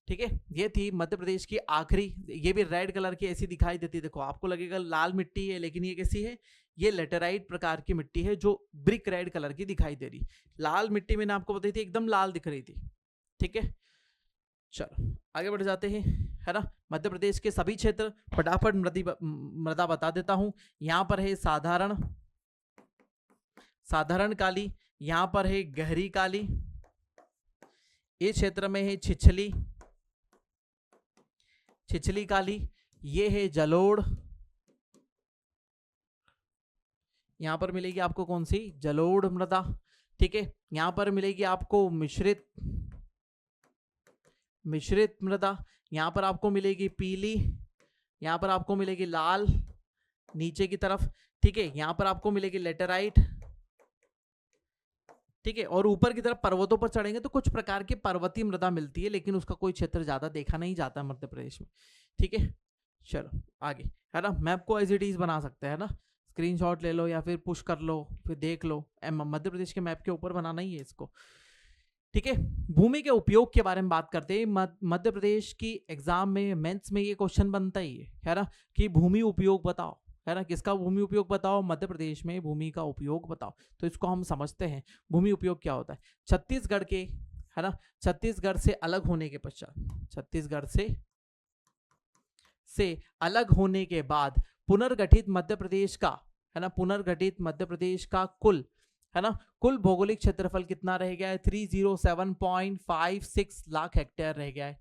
ठीक है, ये थी मध्य प्रदेश की आखिरी, ये भी रेड कलर की ऐसी दिखाई देती है। देखो आपको लगेगा लाल मिट्टी है, लेकिन ये कैसी है, ये लेटेराइट प्रकार की मिट्टी है जो ब्रिक रेड कलर की दिखाई दे रही। लाल मिट्टी मैंने आपको बताई थी, एकदम लाल दिख रही थी। ठीक है, चलो आगे बढ़ जाते हैं, है ना। मध्य प्रदेश के सभी क्षेत्र फटाफट मृदा बता देता हूं। यहाँ पर है साधारण काली, यहाँ पर है गहरी काली, इस क्षेत्र में है छिछली काली, ये है जलोढ़, यहां पर मिलेगी आपको कौन सी, जलोढ़ मृदा। ठीक है, यहां पर मिलेगी आपको मिश्रित मृदा, यहां पर आपको मिलेगी पीली, यहां पर आपको मिलेगी लाल नीचे की तरफ। ठीक है, यहां पर आपको मिलेगी लेटेराइट। ठीक है, और ऊपर की तरफ पर्वतों पर चढ़ेंगे तो कुछ प्रकार की पर्वतीय मृदा मिलती है, लेकिन उसका कोई क्षेत्र ज्यादा देखा नहीं जाता मध्य प्रदेश में। ठीक है, चलो आगे, है ना। मैप को एज इट इज बना सकते हैं ना, स्क्रीनशॉट ले लो या फिर पुश कर लो, फिर देख लो। मध्य प्रदेश के मैप के ऊपर बनाना ही है इसको। ठीक है, भूमि के उपयोग के बारे में बात करते हैं। मध्य प्रदेश की एग्जाम में, मेंस में ये क्वेश्चन बनता ही है ना, कि भूमि उपयोग बताओ, है ना। किसका भूमि उपयोग बताओ, मध्य प्रदेश में भूमि का उपयोग बताओ। तो इसको हम समझते हैं, भूमि उपयोग क्या होता है। छत्तीसगढ़ के, है ना, छत्तीसगढ़ से अलग होने के पश्चात, छत्तीसगढ़ से अलग होने के बाद पुनर्गठित मध्य प्रदेश का, है ना, पुनर्गठित मध्य प्रदेश का कुल, है ना, कुल भौगोलिक क्षेत्रफल कितना रह गया है, 307.56 लाख हेक्टेयर रह गया है।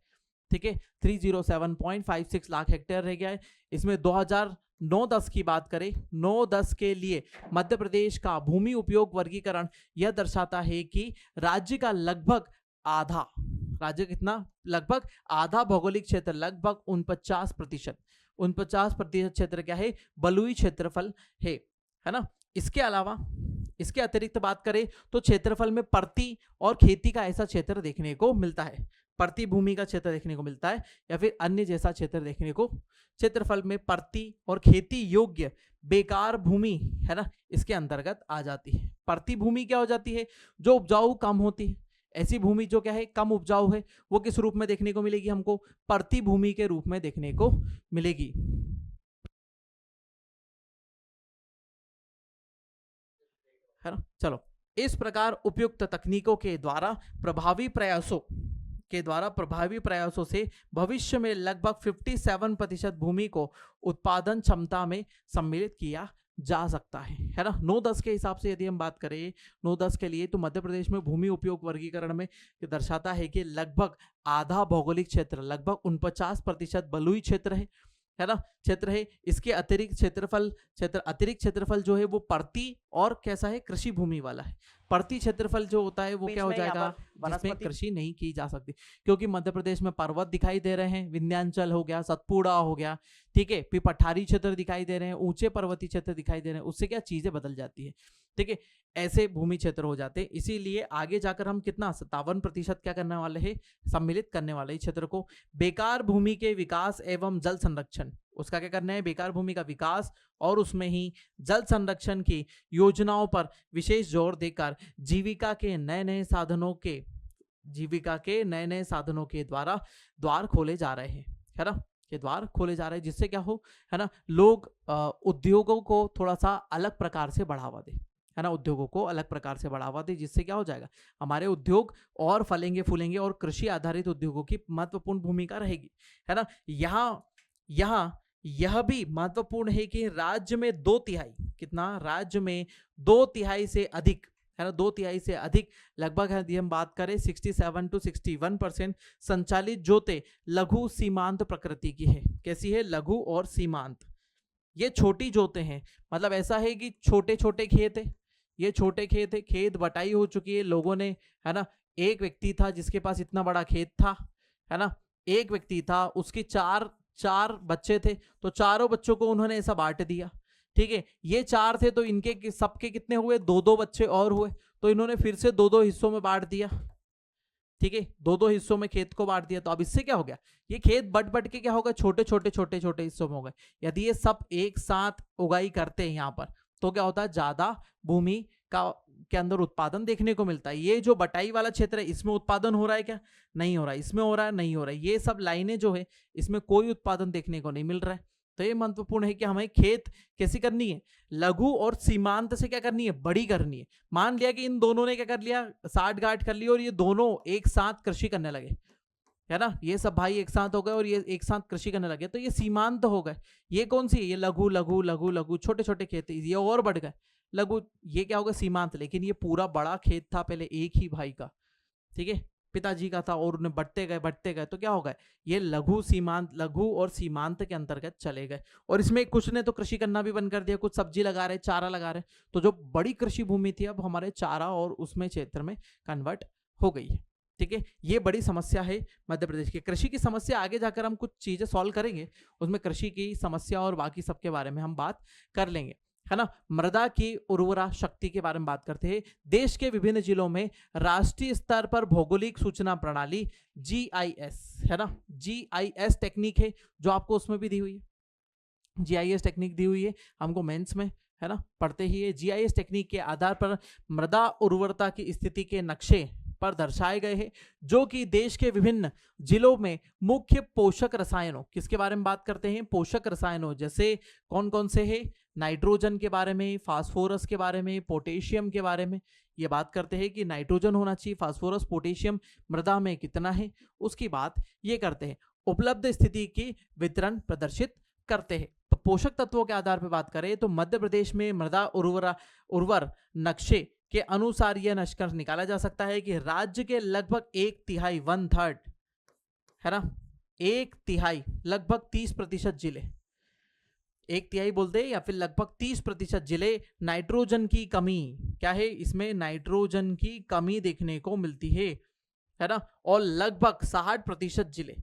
ठीक है, 307.56 लाख हेक्टेयर रह गया है। इसमें 2009-10 की बात करें, 9-10 के लिए मध्य प्रदेश का भूमि उपयोग वर्गीकरण यह दर्शाता है कि राज्य का लगभग आधा, राज्य कितना, लगभग आधा भौगोलिक क्षेत्र, लगभग 49% क्षेत्र क्या है, बलुई क्षेत्रफल है ना। इसके अलावा, इसके अतिरिक्त बात करें तो क्षेत्रफल में पर्ती और खेती का ऐसा क्षेत्र देखने को मिलता है, पर्ती भूमि का क्षेत्र देखने को मिलता है, या फिर अन्य जैसा क्षेत्र देखने को, क्षेत्रफल में पर्ती और खेती योग्य बेकार भूमि, है ना, इसके अंतर्गत आ जाती है। पर्ती भूमि क्या हो जाती है, जो उपजाऊ कम होती है। ऐसी भूमि जो क्या है, कम उपजाऊ है, वो किस रूप में देखने को मिलेगी, हमको पर्ती भूमि के रूप में देखने को मिलेगी, है ना। चलो, इस प्रकार उपयुक्त तकनीकों के द्वारा प्रभावी प्रयासों से भविष्य में लगभग 57% भूमि को उत्पादन क्षमता में सम्मिलित किया जा सकता है ना। 9-10 के हिसाब से यदि हम बात करें 9-10 के लिए, तो मध्य प्रदेश में भूमि उपयोग वर्गीकरण में दर्शाता है कि लगभग आधा भौगोलिक क्षेत्र, लगभग 49% बलुई क्षेत्र है, है ना क्षेत्र है। इसके अतिरिक्त क्षेत्रफल जो है वो प्रति और कैसा है, कृषि भूमि वाला है। प्रति क्षेत्रफल जो होता है वो क्या हो जाएगा, जिसमें कृषि नहीं की जा सकती, क्योंकि मध्य प्रदेश में पर्वत दिखाई दे रहे हैं, विंध्याचल हो गया, सतपुड़ा हो गया, ठीक है, फिर पठारी क्षेत्र दिखाई दे रहे हैं, ऊंचे पर्वतीय क्षेत्र दिखाई दे रहे हैं, उससे क्या चीजें बदल जाती है, ठीक है, ऐसे भूमि क्षेत्र हो जाते हैं। इसीलिए आगे जाकर हम कितना 57% क्या करने वाले हैं, सम्मिलित करने वाले हैं क्षेत्र को। बेकार भूमि के विकास एवं जल संरक्षण, उसका क्या करना है, बेकार भूमि का विकास और उसमें ही जल संरक्षण की योजनाओं पर विशेष जोर देकर जीविका के नए नए साधनों के द्वार खोले जा रहे हैं, है ना, के द्वार खोले जा रहे हैं, जिससे क्या हो, है ना, लोग उद्योगों को थोड़ा सा अलग प्रकार से बढ़ावा दे, है ना, उद्योगों को अलग प्रकार से बढ़ावा दे, जिससे क्या हो जाएगा, हमारे उद्योग और फलेंगे फूलेंगे और कृषि आधारित उद्योगों की महत्वपूर्ण भूमिका रहेगी, है ना। यहाँ यह भी महत्वपूर्ण है कि राज्य में 2/3 कितना, राज्य में 2/3 से अधिक, है ना, 2/3 से अधिक लगभग, यदि हम बात करें 67 to 61% संचालित जोते लघु सीमांत प्रकृति की है। कैसी है, लघु और सीमांत, ये छोटी जोते हैं, मतलब ऐसा है कि छोटे छोटे खेत है, ये छोटे खेत है, खेत बटाई हो चुकी है लोगों ने, है ना। एक व्यक्ति था जिसके पास इतना बड़ा खेत था, है ना, एक व्यक्ति था, उसके चार बच्चे थे, तो चारों बच्चों को उन्होंने ऐसा बांट दिया, ठीक है। ये 4 थे तो इनके सबके कितने हुए, 2-2 बच्चे और हुए, तो इन्होंने फिर से 2-2 हिस्सों में बांट दिया, ठीक है, 2-2 हिस्सों में खेत को बांट दिया। तो अब इससे क्या हो गया, ये खेत बट के क्या होगा, छोटे छोटे हिस्सों में हो गए। यदि ये सब एक साथ उगाई करते हैं यहाँ पर, तो क्या होता है, ज्यादा भूमि के अंदर उत्पादन देखने को मिलता है। ये जो बटाई वाला क्षेत्र है, इसमें उत्पादन हो रहा है क्या, नहीं हो रहा है, इसमें हो रहा है, नहीं हो रहा है, ये सब लाइनें जो है इसमें कोई उत्पादन देखने को नहीं मिल रहा है। तो ये महत्वपूर्ण है कि हमें खेत कैसी करनी है, लघु और सीमांत से क्या करनी है, बड़ी करनी है। मान लिया कि इन दोनों ने क्या कर लिया, साठ गांठ कर ली और ये दोनों एक साथ कृषि करने लगे, है ना, ये सब भाई एक साथ हो गए और ये एक साथ कृषि करने लगे, तो ये सीमांत हो गए। ये कौन सी है, ये लघु लघु लघु लघु छोटे छोटे खेत, ये और बढ़ गए लघु, ये क्या होगा, सीमांत। लेकिन ये पूरा बड़ा खेत था पहले एक ही भाई का, ठीक है, पिताजी का था, और उन्हें बढ़ते गए तो क्या होगा, ये लघु और सीमांत के अंतर्गत चले गए। और इसमें कुछ ने तो कृषि करना भी बंद कर दिया, कुछ सब्जी लगा रहे, चारा लगा रहे, तो जो बड़ी कृषि भूमि थी अब हमारे चारा और उसमें क्षेत्र में कन्वर्ट हो गई है, ठीक है। ये बड़ी समस्या है मध्य प्रदेश की कृषि की समस्या। आगे जाकर हम कुछ चीजें सॉल्व करेंगे, उसमें कृषि की समस्या और बाकी सबके बारे में हम बात कर लेंगे, है ना। मृदा की उर्वरा शक्ति के बारे में बात करते हैं। देश के विभिन्न जिलों में राष्ट्रीय स्तर पर भौगोलिक सूचना प्रणाली GIS, है ना, GIS टेक्निक है जो आपको उसमें भी दी हुई है, GIS टेक्निक दी हुई है हमको मेंस में, है ना, पढ़ते ही है। GIS टेक्निक के आधार पर मृदा उर्वरता की स्थिति के नक्शे पर दर्शाए गए हैं, जो कि देश के विभिन्न जिलों में मुख्य पोषक रसायनों, किसके बारे में बात करते हैं, पोषक रसायनों, जैसे कौन कौन से हैं, नाइट्रोजन के बारे में, फास्फोरस के बारे में, पोटेशियम के बारे में ये बात करते हैं कि नाइट्रोजन होना चाहिए, फास्फोरस पोटेशियम मृदा में कितना है, उसकी बात ये करते हैं। उपलब्ध स्थिति की वितरण प्रदर्शित करते हैं। तो पोषक तत्वों के आधार पर बात करें तो मध्य प्रदेश में मृदा उर्वर नक्शे के अनुसार यह निष्कर्ष निकाला जा सकता है कि राज्य के लगभग 1/3 1/3, है ना, 1/3 लगभग 30% जिले, 1/3 बोलते हैं या फिर लगभग 30% जिले नाइट्रोजन की कमी, क्या है इसमें, नाइट्रोजन की कमी देखने को मिलती है ना। और लगभग 60% जिले,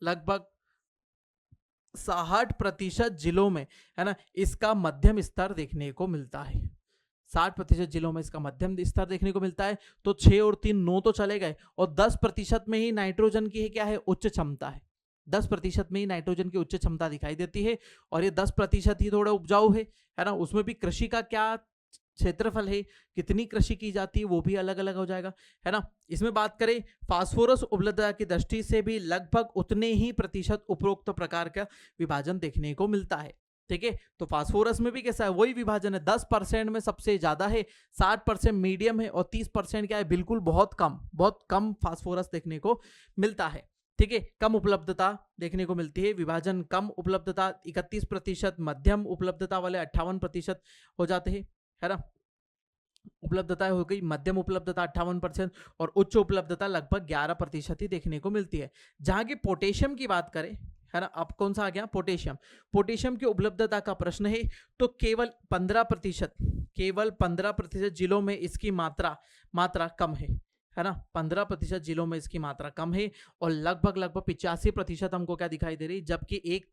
लगभग 60% जिलों में, है ना, इसका मध्यम स्तर देखने को मिलता है। 60% जिलों में इसका मध्यम स्तर देखने को मिलता है। तो 6 और 3 9 तो चले गए, और 10% में ही नाइट्रोजन की है क्या है, उच्च क्षमता है। 10% में ही नाइट्रोजन की उच्च क्षमता दिखाई देती है, और ये 10% ही थोड़ा उपजाऊ है ना। उसमें भी कृषि का क्या क्षेत्रफल है, कितनी कृषि की जाती है, वो भी अलग अलग हो जाएगा, है ना। इसमें बात करें फास्फोरस उपलब्धता की दृष्टि से भी लगभग उतने ही प्रतिशत उपरोक्त प्रकार का विभाजन देखने को मिलता है, ठीक है। तो फास्फोरस में भी कैसा है, वही विभाजन है, 10% में सबसे ज्यादा है, 60% मीडियम है, और 30% क्या है, बिल्कुल बहुत कम फास्फोरस देखने को मिलता है, ठीक है। कम उपलब्धता देखने को मिलती है, विभाजन कम उपलब्धता 31%, मध्यम उपलब्धता वाले 58% हो जाते हैं, है ना। उपलब्धता हो गई, मध्यम उपलब्धता 58% और उच्च उपलब्धता लगभग 11% ही देखने को मिलती है। जहां की पोटेशियम की बात करें, है ना। अब कौन सा आ गया, पोटेशियम। पोटेशियम की उपलब्धता का प्रश्न है तो केवल 15% जिलों में इसकी मात्रा कम है ना। 15% जिलों में इसकी मात्रा कम है और लगभग 85% हमको क्या दिखाई दे रही, जबकि एक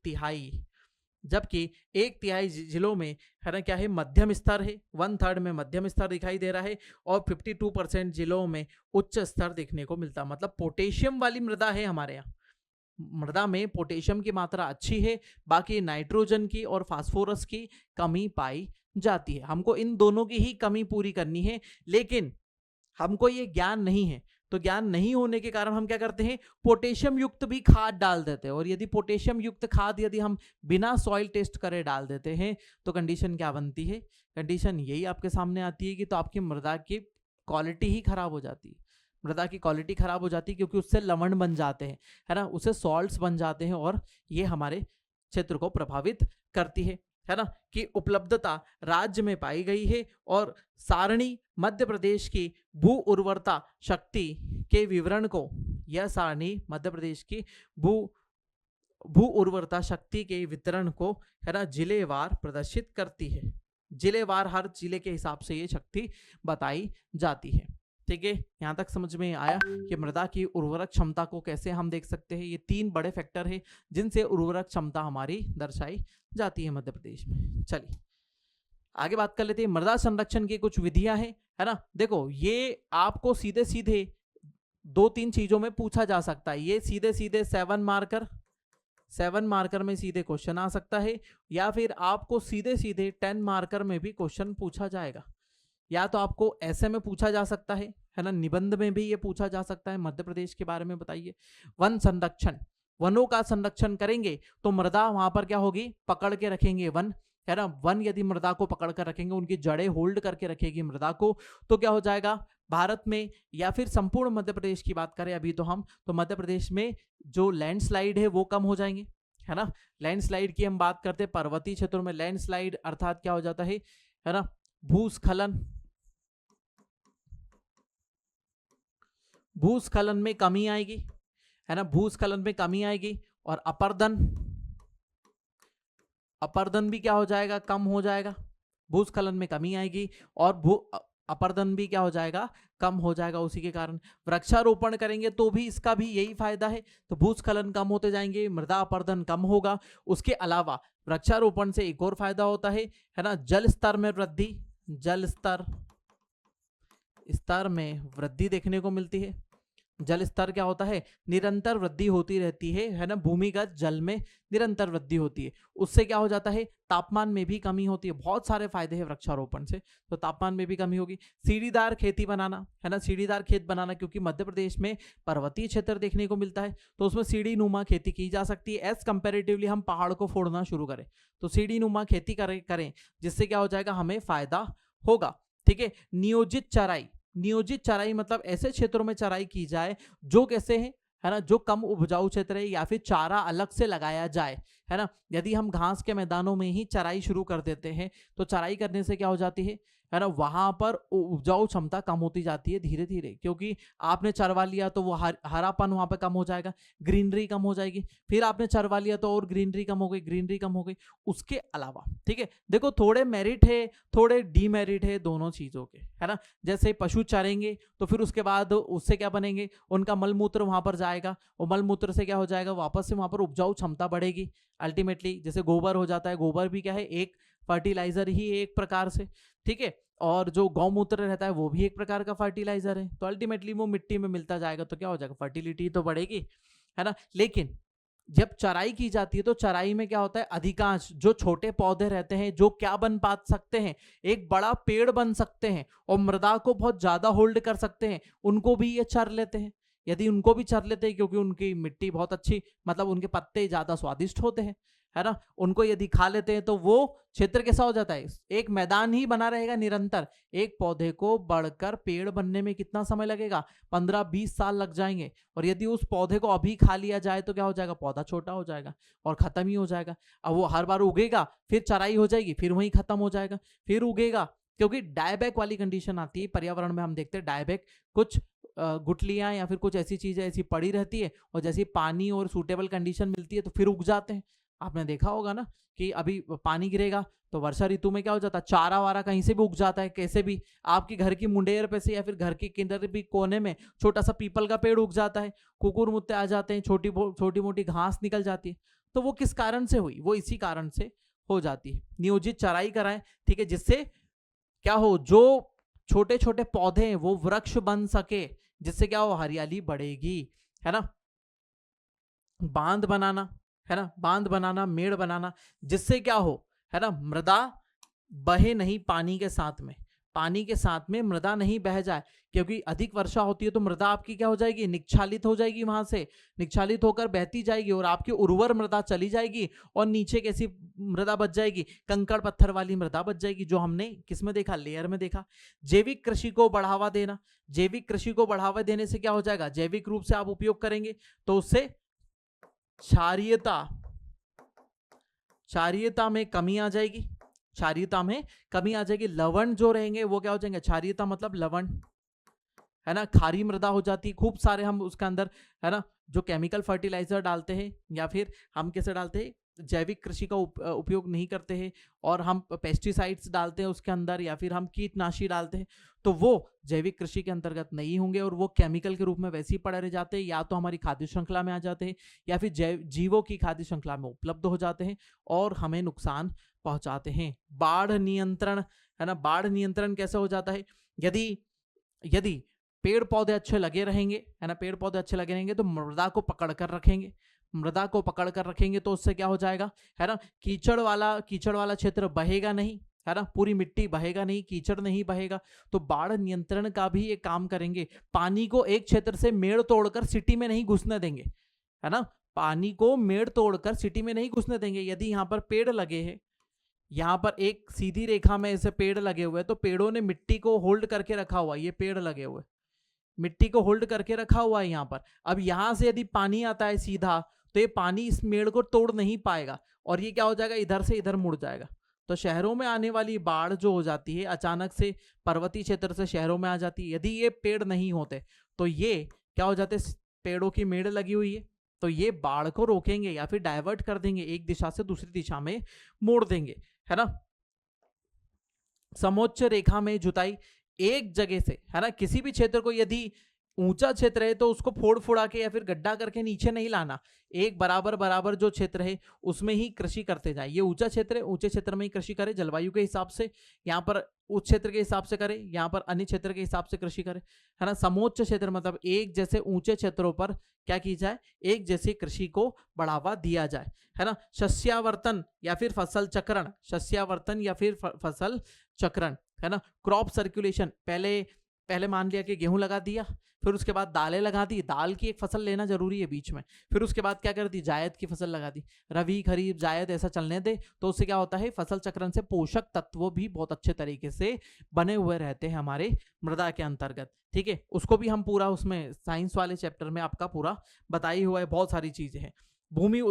तिहाई जिलों में है ना क्या है, मध्यम स्तर है, 1/3 में मध्यम स्तर दिखाई दे रहा है और 52% जिलों में उच्च स्तर देखने को मिलता। मतलब पोटेशियम वाली मृदा है हमारे यहाँ, मृदा में पोटेशियम की मात्रा अच्छी है, बाकी नाइट्रोजन की और फास्फोरस की कमी पाई जाती है। हमको इन दोनों की ही कमी पूरी करनी है, लेकिन हमको ये ज्ञान नहीं है, तो ज्ञान नहीं होने के कारण हम क्या करते हैं, पोटेशियम युक्त भी खाद डाल देते हैं। और यदि पोटेशियम युक्त खाद यदि हम बिना सॉइल टेस्ट करे डाल देते हैं तो कंडीशन क्या बनती है, कंडीशन यही आपके सामने आती है कि तो आपकी मृदा की क्वालिटी ही खराब हो जाती है। मृदा की क्वालिटी खराब हो जाती है क्योंकि उससे लवण बन जाते हैं, है ना, उससे सॉल्ट्स बन जाते हैं और ये हमारे क्षेत्र को प्रभावित करती है ना। कि उपलब्धता राज्य में पाई गई है और सारणी मध्य प्रदेश की भू उर्वरता शक्ति के विवरण को, यह सारणी मध्य प्रदेश की भू उर्वरता शक्ति के वितरण को है ना जिलेवार प्रदर्शित करती है। जिलेवार हर जिले के हिसाब से ये शक्ति बताई जाती है। ठीक है, यहाँ तक समझ में आया कि मृदा की उर्वरक क्षमता को कैसे हम देख सकते हैं। ये 3 बड़े फैक्टर है जिनसे उर्वरक क्षमता हमारी दर्शाई जाती है मध्य प्रदेश में। चलिए आगे बात कर लेते हैं। मृदा संरक्षण की कुछ विधियां हैं, है ना। देखो ये आपको सीधे सीधे 2-3 चीजों में पूछा जा सकता है। ये सीधे सीधे 7 मार्कर में सीधे क्वेश्चन आ सकता है, या फिर आपको सीधे सीधे 10 मार्कर में भी क्वेश्चन पूछा जाएगा। या तो आपको ऐसे में पूछा जा सकता है ना, निबंध में भी ये पूछा जा सकता है, मध्य प्रदेश के बारे में बताइए। वन संरक्षण, वनों का संरक्षण करेंगे तो मृदा वहां पर क्या होगी, पकड़ के रखेंगे वन, है ना। वन यदि मृदा को पकड़ कर रखेंगे, उनकी जड़ें होल्ड करके रखेगी मृदा को, तो क्या हो जाएगा भारत में या फिर संपूर्ण मध्य प्रदेश की बात करें अभी तो हम, तो मध्य प्रदेश में जो लैंडस्लाइड है वो कम हो जाएंगे, है ना। लैंडस्लाइड की हम बात करते हैं, पर्वतीय क्षेत्रों में लैंडस्लाइड अर्थात क्या हो जाता है ना, भूस्खलन में कमी आएगी, है ना। भूस्खलन में कमी आएगी और अपर्दन भी क्या हो जाएगा, कम हो जाएगा। भूस्खलन में कमी आएगी और अपर्दन भी क्या हो जाएगा, कम हो जाएगा। उसी के कारण वृक्षारोपण करेंगे तो भी इसका भी यही फायदा है, तो भूस्खलन कम होते जाएंगे, मृदा अपर्दन कम होगा। उसके अलावा वृक्षारोपण से एक और फायदा होता है ना, जल स्तर में वृद्धि, जल स्तर में वृद्धि देखने को मिलती है। जल स्तर क्या होता है, निरंतर वृद्धि होती रहती है ना, भूमिगत जल में निरंतर वृद्धि होती है। उससे क्या हो जाता है, तापमान में भी कमी होती है। बहुत सारे फायदे हैं वृक्षारोपण से, तो तापमान में भी कमी होगी। सीढ़ीदार खेती बनाना, है ना, सीढ़ीदार खेत बनाना, क्योंकि मध्य प्रदेश में पर्वतीय क्षेत्र देखने को मिलता है तो उसमें सीढ़ी नुमा खेती की जा सकती है। एज कंपेरेटिवली हम पहाड़ को फोड़ना शुरू करें तो सीढ़ी नुमा खेती करें, जिससे क्या हो जाएगा, हमें फायदा होगा। ठीक है, नियोजित चराई मतलब ऐसे क्षेत्रों में चराई की जाए जो कैसे है ना, जो कम उपजाऊ क्षेत्र है, या फिर चारा अलग से लगाया जाए, है ना। यदि हम घास के मैदानों में ही चराई शुरू कर देते हैं तो चराई करने से क्या हो जाती है ना, वहां पर उपजाऊ क्षमता कम होती जाती है धीरे धीरे, क्योंकि आपने चरवा लिया तो वो हरापन वहां पर कम हो जाएगा, ग्रीनरी कम हो जाएगी। फिर आपने चरवा लिया तो और ग्रीनरी कम हो गई। उसके अलावा ठीक है, देखो थोड़े मेरिट है थोड़े डीमेरिट है दोनों चीजों के, है ना। जैसे पशु चरेंगे तो फिर उसके बाद उससे क्या बनेंगे, उनका मलमूत्र वहां पर जाएगा और मलमूत्र से क्या हो जाएगा, वापस से वहां पर उपजाऊ क्षमता बढ़ेगी अल्टीमेटली। जैसे गोबर हो जाता है, गोबर भी क्या है, एक फर्टिलाइजर ही है एक प्रकार से, ठीक है। और जो गौमूत्र रहता है वो भी एक प्रकार का फर्टिलाइजर है, तो अल्टीमेटली वो मिट्टी में मिलता जाएगा तो क्या हो जाएगा, फर्टिलिटी तो बढ़ेगी, है ना। लेकिन जब चराई की जाती है तो चराई में क्या होता है, अधिकांश जो छोटे पौधे रहते हैं जो क्या बन पा सकते हैं, एक बड़ा पेड़ बन सकते हैं और मृदा को बहुत ज्यादा होल्ड कर सकते हैं, उनको भी ये चर लेते हैं। यदि उनको भी चर लेते हैं क्योंकि उनकी मिट्टी बहुत अच्छी, मतलब उनके पत्ते ज्यादा स्वादिष्ट होते हैं, है ना, उनको यदि खा लेते हैं तो वो क्षेत्र कैसा हो जाता है, एक मैदान ही बना रहेगा निरंतर। एक पौधे को बढ़कर पेड़ बनने में कितना समय लगेगा, 15-20 साल लग जाएंगे। और यदि उस पौधे को अभी खा लिया जाए तो क्या हो जाएगा, पौधा छोटा हो जाएगा और खत्म ही हो जाएगा। अब वो हर बार उगेगा, फिर चराई हो जाएगी, फिर वहीं खत्म हो जाएगा, फिर उगेगा, क्योंकि डायबैक वाली कंडीशन आती है पर्यावरण में। हम देखते हैं डायबैक कुछ गुठलियां या फिर कुछ ऐसी चीजें ऐसी पड़ी रहती है, और जैसे पानी और सूटेबल कंडीशन मिलती है तो फिर उग जाते हैं। आपने देखा होगा ना कि अभी पानी गिरेगा तो वर्षा ऋतु में क्या हो जाता है, चारा वारा कहीं से भी उग जाता है, कैसे भी आपकी घर की मुंडेर पे से या फिर घर के किधर भी कोने में छोटा सा पीपल का पेड़ उग जाता है, कुकुर मुत्ते आ जाते हैं, छोटी मोटी घास निकल जाती है। तो वो किस कारण से हुई, वो इसी कारण से हो जाती है। नियोजित चराई कराएं, ठीक है, जिससे क्या हो, जो छोटे छोटे पौधे हैं वो वृक्ष बन सके, जिससे क्या हो, हरियाली बढ़ेगी, है ना। बांध बनाना, है ना, बांध बनाना, मेड़ बनाना, जिससे क्या हो, है ना, मृदा बहे नहीं पानी के साथ में, पानी के साथ में मृदा नहीं बह जाए, क्योंकि अधिक वर्षा होती है तो मृदा आपकी क्या हो जाएगी, निक्षालित हो जाएगी, वहां से निक्षालित होकर बहती जाएगी और आपकी उर्वर मृदा चली जाएगी, और नीचे कैसी मृदा बच जाएगी, कंकड़ पत्थर वाली मृदा बच जाएगी, जो हमने किस में देखा, लेयर में देखा। जैविक कृषि को बढ़ावा देना, जैविक कृषि को बढ़ावा देने से क्या हो जाएगा, जैविक रूप से आप उपयोग करेंगे तो उससे क्षारीयता में कमी आ जाएगी, क्षारीयता में कमी आ जाएगी। लवण जो रहेंगे वो क्या हो जाएंगे, क्षारीयता मतलब लवण, है ना, खारी मृदा हो जाती है। खूब सारे हम उसके अंदर, है ना, जो केमिकल फर्टिलाइजर डालते हैं या फिर हम कैसे डालते हैं, जैविक कृषि का उपयोग नहीं करते हैं और हम पेस्टिसाइड्स डालते हैं उसके अंदर, या फिर हम कीटनाशी डालते हैं, तो वो जैविक कृषि के अंतर्गत नहीं होंगे और वो केमिकल के रूप में वैसे ही पड़े रह जाते हैं, या तो हमारी खाद्य श्रृंखला में आ जाते हैं या फिर जीवों की खाद्य श्रृंखला में उपलब्ध हो जाते हैं और हमें नुकसान पहुंचाते हैं। बाढ़ नियंत्रण, है ना, बाढ़ नियंत्रण कैसे हो जाता है, यदि यदि पेड़ पौधे अच्छे लगे रहेंगे, है ना, पेड़ पौधे अच्छे लगे रहेंगे तो मृदा को पकड़ कर रखेंगे, मृदा को पकड़ कर रखेंगे तो उससे क्या हो जाएगा, है ना, कीचड़ वाला क्षेत्र बहेगा नहीं, है ना, पूरी मिट्टी बहेगा नहीं, कीचड़ नहीं बहेगा। तो बाढ़ नियंत्रण का भी एक काम करेंगे, पानी को एक क्षेत्र से मेड़ तोड़कर सिटी में नहीं घुसने देंगे, है ना, पानी को मेड़ तोड़कर सिटी में नहीं घुसने देंगे। यदि यहाँ पर पेड़ लगे हैं, यहाँ पर एक सीधी रेखा में ऐसे पेड़ लगे हुए, तो पेड़ों ने मिट्टी को होल्ड करके रखा हुआ, ये पेड़ लगे हुए मिट्टी को होल्ड करके रखा हुआ है यहाँ पर। अब यहाँ से यदि पानी आता है सीधा तो ये पानी इस मेड़ को तोड़ नहीं पाएगा और ये क्या हो जाएगा, इधर से इधर मुड़ जाएगा। तो शहरों में आने वाली बाढ़ जो हो जाती है अचानक से, पर्वतीय क्षेत्र से शहरों में आ जाती है, यदि ये पेड़ नहीं होते तो ये क्या हो जाते, पेड़ों की मेड़ लगी हुई है तो ये बाढ़ को रोकेंगे या फिर डाइवर्ट कर देंगे, एक दिशा से दूसरी दिशा में मोड़ देंगे, है ना। समोच्च रेखा में जुताई, एक जगह से, है ना, किसी भी क्षेत्र को यदि ऊंचा क्षेत्र है तो उसको फोड़ फोड़ा के या फिर गड्ढा करके नीचे नहीं लाना, एक बराबर बराबर जो क्षेत्र है उसमें ही कृषि करते जाए। ये ऊंचा क्षेत्र है, ऊंचे क्षेत्र में ही कृषि करे, जलवायु के हिसाब से, यहाँ पर उस क्षेत्र के हिसाब से करे, यहाँ पर अन्य क्षेत्र के हिसाब से कृषि करे, है ना। समोच्च क्षेत्र मतलब एक जैसे ऊंचे क्षेत्रों पर क्या की जाए, एक जैसे कृषि को बढ़ावा दिया जाए, है ना। सस्यावर्तन या फिर फसल चक्रण, सस्यावर्तन या फिर फसल चक्रण, है ना। क्रॉप सर्कुलेशन, पहले मान लिया कि गेहूं लगा दिया, फिर उसके बाद दालें लगा दी, दाल की एक फसल लेना जरूरी है बीच में, फिर उसके बाद क्या कर दी, जायद की फसल लगा दी, रवि खरीफ जायद ऐसा चलने दे, तो उससे क्या होता है, फसल चक्रण से पोषक तत्व भी बहुत अच्छे तरीके से बने हुए रहते हैं हमारे मृदा के अंतर्गत, ठीक है। उसको भी हम पूरा उसमें साइंस वाले चैप्टर में आपका पूरा बताई हुआ है, बहुत सारी चीजें हैं। भूमि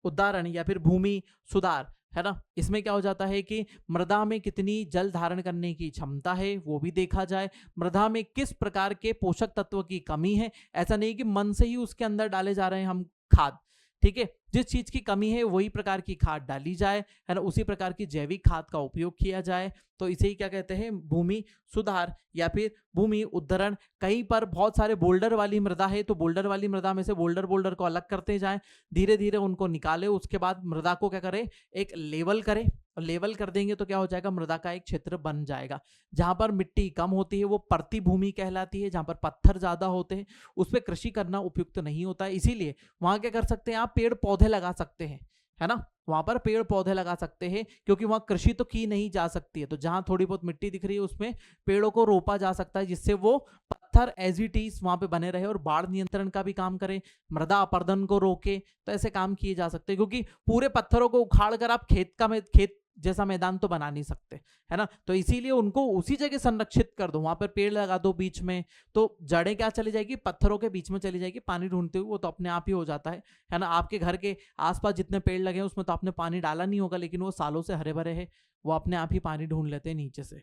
उद्धारण या फिर भूमि सुधार, है ना, इसमें क्या हो जाता है कि मृदा में कितनी जल धारण करने की क्षमता है वो भी देखा जाए, मृदा में किस प्रकार के पोषक तत्व की कमी है, ऐसा नहीं कि मन से ही उसके अंदर डाले जा रहे हैं हम खाद, ठीक है, जिस चीज की कमी है वही प्रकार की खाद डाली जाए, है ना, उसी प्रकार की जैविक खाद का उपयोग किया जाए, तो इसे ही क्या कहते हैं, भूमि सुधार या फिर भूमि उद्धरण। कहीं पर बहुत सारे बोल्डर वाली मृदा है तो बोल्डर वाली मृदा में से बोल्डर को अलग करते जाएं, धीरे धीरे उनको निकाले, उसके बाद मृदा को क्या करें, एक लेवल करें, और लेवल कर देंगे तो क्या हो जाएगा, मृदा का एक क्षेत्र बन जाएगा। जहां पर मिट्टी कम होती है वो परती भूमि कहलाती है, जहां पर पत्थर ज्यादा होते हैं उस पर कृषि करना उपयुक्त नहीं होता है, इसीलिए वहां क्या कर सकते हैं, आप पेड़ पौधे लगा सकते हैं, है ना, वहां पर पेड़ पौधे लगा सकते हैं, क्योंकि वहां कृषि तो की नहीं जा सकती है, तो जहां थोड़ी बहुत मिट्टी दिख रही है उसमें पेड़ों को रोपा जा सकता है, जिससे वो पत्थर एज इट इज वहां पे बने रहे और बाढ़ नियंत्रण का भी काम करे, मृदा अपरदन को रोके, तो ऐसे काम किए जा सकते हैं, क्योंकि पूरे पत्थरों को उखाड़ कर आप खेत जैसा मैदान तो बना नहीं सकते, है ना, तो इसीलिए उनको उसी जगह संरक्षित कर दो, वहां पर पेड़ लगा दो बीच में, तो जड़ें क्या चली जाएगी, पत्थरों के बीच में चली जाएगी, पानी ढूंढते हुए, वो तो अपने आप ही हो जाता है ना। आपके घर के आसपास जितने पेड़ लगे हैं उसमें तो आपने पानी डाला नहीं होगा, लेकिन वो सालों से हरे भरे हैं, वो अपने आप ही पानी ढूंढ लेते हैं नीचे से,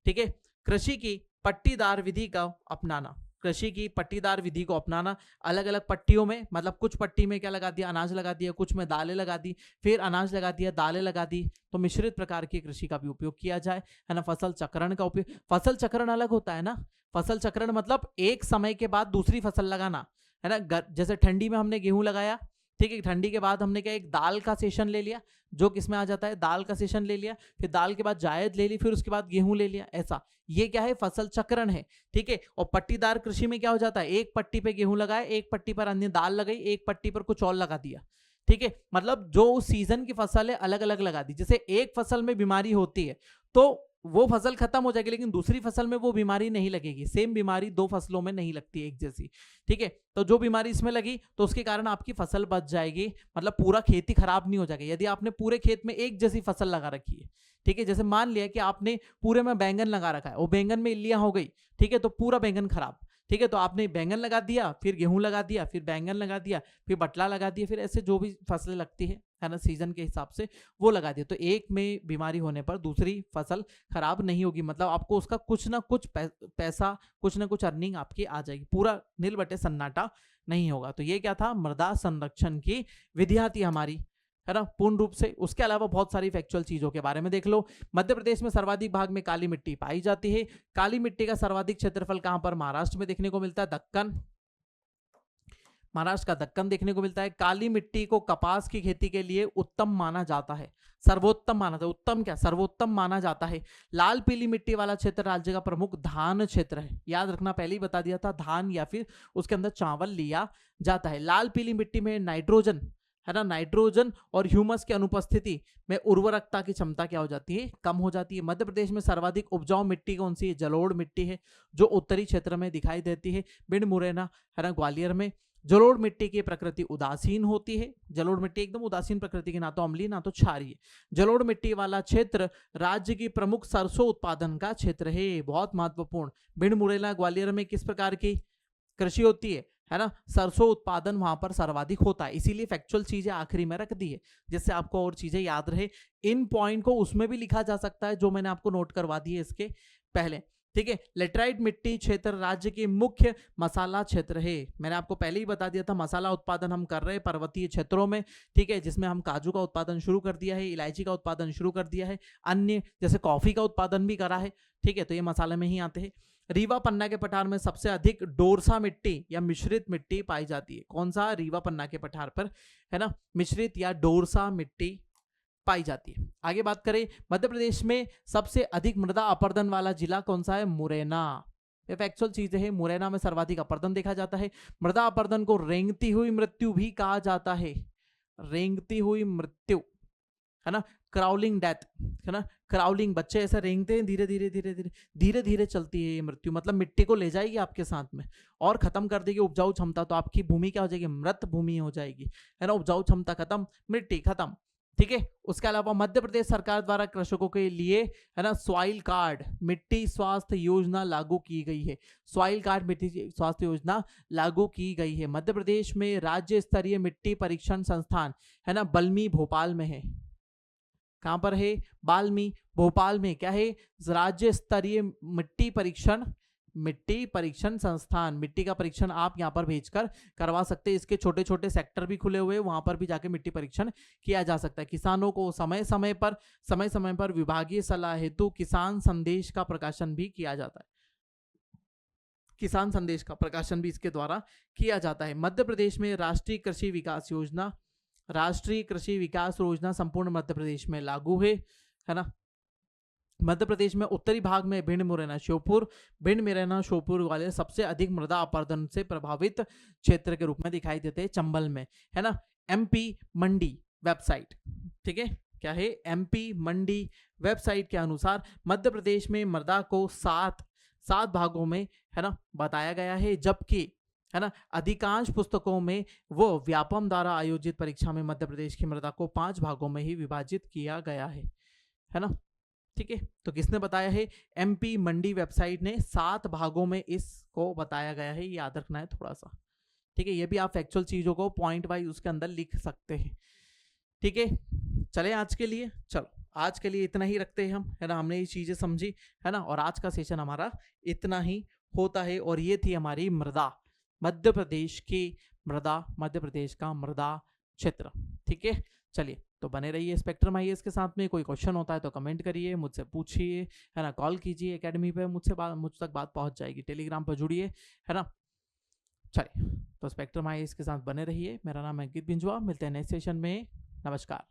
ठीक है। कृषि की पट्टीदार विधि का अपनाना, कृषि की पट्टीदार विधि को अपनाना, अलग अलग पट्टियों में, मतलब कुछ पट्टी में क्या लगा दिया, अनाज लगा दिया, कुछ में दालें लगा दी, फिर अनाज लगा दिया, दालें लगा दी, तो मिश्रित प्रकार की कृषि का भी उपयोग किया जाए, है ना। फसल चक्रण का उपयोग, फसल चक्रण अलग होता है ना, फसल चक्रण मतलब एक समय के बाद दूसरी फसल लगाना, है ना। जैसे ठंडी में हमने गेहूं लगाया, ठीक है, ठंडी के बाद हमने क्या एक दाल का सेशन ले लिया, जो किसमें आ जाता है, दाल का सेशन ले लिया, फिर दाल के बाद जायद ले ली, फिर उसके बाद गेहूं ले लिया, ऐसा, ये क्या है, फसल चक्रण है, ठीक है। और पट्टीदार कृषि में क्या हो जाता है, एक पट्टी पे गेहूं लगाए, एक पट्टी पर अन्य दाल लगाई, एक पट्टी पर कुछ और लगा दिया, ठीक है। मतलब जो सीजन की फसल है अलग अलग लगा दी, जैसे एक फसल में बीमारी होती है तो वो फसल खत्म हो जाएगी, लेकिन दूसरी फसल में वो बीमारी नहीं लगेगी, सेम बीमारी दो फसलों में नहीं लगती एक जैसी, ठीक है। तो जो बीमारी इसमें लगी तो उसके कारण आपकी फसल बच जाएगी, मतलब पूरा खेती खराब नहीं हो जाएगा। यदि आपने पूरे खेत में एक जैसी फसल लगा रखी है, ठीक है, जैसे मान लिया कि आपने पूरे में बैंगन लगा रखा है, वो बैंगन में इल्लियां हो गई, ठीक है, तो पूरा बैंगन खराब, ठीक है, तो आपने बैंगन लगा दिया, फिर गेहूं लगा दिया, फिर बैंगन लगा दिया, फिर बटला लगा दिया, फिर ऐसे जो भी फसलें लगती है ना सीजन के हिसाब से वो लगा दिया, तो एक में बीमारी होने पर दूसरी फसल खराब नहीं होगी, मतलब आपको उसका कुछ ना कुछ पैसा, कुछ ना कुछ अर्निंग आपकी आ जाएगी, पूरा नील बटे सन्नाटा नहीं होगा। तो ये क्या था, मृदा संरक्षण की विधियां थी हमारी, है ना, पूर्ण रूप से। उसके अलावा बहुत सारी फैक्चुअल चीजों के बारे में देख लो। मध्य प्रदेश में सर्वाधिक भाग में काली मिट्टी पाई जाती है। काली मिट्टी का सर्वाधिक क्षेत्रफल कहां पर, महाराष्ट्र में देखने को मिलता है, दक्कन, महाराष्ट्र का दक्कन देखने को मिलता है। काली मिट्टी को कपास की खेती के लिए उत्तम माना जाता है, सर्वोत्तम माना जाता है, उत्तम क्या, सर्वोत्तम माना जाता है। लाल पीली मिट्टी वाला क्षेत्र राज्य का प्रमुख धान क्षेत्र है, याद रखना, पहले ही बता दिया था, धान या फिर उसके अंदर चावल लिया जाता है। लाल पीली मिट्टी में नाइट्रोजन, है ना, नाइट्रोजन और ह्यूमस की अनुपस्थिति में उर्वरकता की क्षमता क्या हो जाती है, कम हो जाती है। मध्य प्रदेश में सर्वाधिक उपजाऊ मिट्टी कौन सी है, जलोढ़ मिट्टी है, जो उत्तरी क्षेत्र में दिखाई देती है, भिंड, मुरैना, है ना, ग्वालियर में। जलोढ़ मिट्टी की प्रकृति उदासीन होती है, जलोढ़ मिट्टी एकदम उदासीन प्रकृति की, ना तो अम्लीय ना तो क्षारीय। जलोढ़ मिट्टी वाला क्षेत्र राज्य की प्रमुख सरसों उत्पादन का क्षेत्र है, बहुत महत्वपूर्ण। भिंड, मुरैना, ग्वालियर में किस प्रकार की कृषि होती है ना, सरसों उत्पादन वहां पर सर्वाधिक होता है, इसीलिए फैक्चुअल चीजें आखिरी में रख दी है, जिससे आपको और चीजें याद रहे। इन पॉइंट को उसमें भी लिखा जा सकता है जो मैंने आपको नोट करवा दी है इसके पहले, ठीक है। लेटराइट मिट्टी क्षेत्र राज्य के मुख्य मसाला क्षेत्र है, मैंने आपको पहले ही बता दिया था, मसाला उत्पादन हम कर रहे हैं पर्वतीय क्षेत्रों में, ठीक है, जिसमें हम काजू का उत्पादन शुरू कर दिया है, इलायची का उत्पादन शुरू कर दिया है, अन्य जैसे कॉफी का उत्पादन भी करा है, ठीक है, तो ये मसाले में ही आते हैं। रीवा पन्ना के पठार में सबसे अधिक डोरसा मिट्टी या मिश्रित मिट्टी पाई जाती है, कौन सा, रीवा पन्ना के पठार पर, है ना, मिश्रित या डोरसा मिट्टी पाई जाती है। आगे बात करें, मध्य प्रदेश में सबसे अधिक मृदा अपरदन वाला जिला कौन सा है, मुरैना। ये फैक्चुअल चीजें हैं, मुरैना में सर्वाधिक अपरदन देखा जाता है। मृदा अपरदन को रेंगती हुई मृत्यु भी कहा जाता है, रेंगती हुई मृत्यु, है ना, क्राउलिंग डेथ, है ना, क्राउलिंग, बच्चे ऐसे रेंगते हैं, धीरे धीरे धीरे धीरे धीरे धीरे चलती है ये मृत्यु, मतलब मिट्टी को ले जाएगी आपके साथ में और खत्म कर देगी उपजाऊ क्षमता, तो आपकी भूमि क्या हो जाएगी, मृत भूमि हो जाएगी, है ना, उपजाऊ क्षमता खत्म, मिट्टी खत्म, ठीक है। उसके अलावा मध्य प्रदेश सरकार द्वारा कृषकों के लिए, है ना, सॉइल कार्ड मिट्टी स्वास्थ्य योजना लागू की गई है, सॉइल कार्ड मिट्टी स्वास्थ्य योजना लागू की गई है। मध्य प्रदेश में राज्य स्तरीय मिट्टी परीक्षण संस्थान, है ना, बल्मी भोपाल में है, कहां पर है, बाल्मी भोपाल में, क्या है, राज्य स्तरीय मिट्टी परीक्षण संस्थान, मिट्टी का परीक्षण आप यहां पर भेजकर करवा सकते हैं। इसके छोटे छोटे सेक्टर भी खुले हुए हैं, वहां पर भी जाके मिट्टी परीक्षण किया जा सकता है। किसानों को समय समय पर विभागीय सलाह हेतु किसान संदेश का प्रकाशन भी किया जाता है, किसान संदेश का प्रकाशन भी इसके द्वारा किया जाता है। मध्य प्रदेश में राष्ट्रीय कृषि विकास योजना संपूर्ण मध्य प्रदेश में लागू है ना। मध्य प्रदेश में उत्तरी भाग में भिंड, मुरैना, श्योपुर वाले सबसे अधिक मृदा अपरदन से प्रभावित क्षेत्र के रूप में दिखाई देते हैं, चंबल में, है ना। एमपी मंडी वेबसाइट, ठीक है, क्या है, एमपी मंडी वेबसाइट के अनुसार मध्य प्रदेश में मृदा को सात भागों में, है ना, बताया गया है, जबकि, है ना, अधिकांश पुस्तकों में वो व्यापम द्वारा आयोजित परीक्षा में मध्य प्रदेश की मृदा को 5 भागों में ही विभाजित किया गया है ना, ठीक है। तो किसने बताया है, एमपी मंडी वेबसाइट ने 7 भागों में इसको बताया गया है, याद रखना है थोड़ा सा, ठीक है। ये भी आप फैक्चुअल चीजों को पॉइंट वाइज उसके अंदर लिख सकते हैं, ठीक है। चले आज के लिए, चलो आज के लिए इतना ही रखते हैं हम, है ना। हमने ये चीजें समझी, है ना। और आज का सेशन हमारा इतना ही होता है। और ये थी हमारी मृदा, मध्य प्रदेश की मृदा, मध्य प्रदेश का मृदा क्षेत्र। ठीक है, चलिए तो बने रहिए स्पेक्ट्रम आईएएस के साथ में। कोई क्वेश्चन होता है तो कमेंट करिए, मुझसे पूछिए, है ना। कॉल कीजिए एकेडमी पे, मुझ तक बात पहुंच जाएगी। टेलीग्राम पर जुड़िए, है ना। चलिए तो स्पेक्ट्रम आईएएस के साथ बने रहिए। मेरा नाम है अंकित बिंजवा। मिलते हैं नेक्स्ट सेशन में। नमस्कार।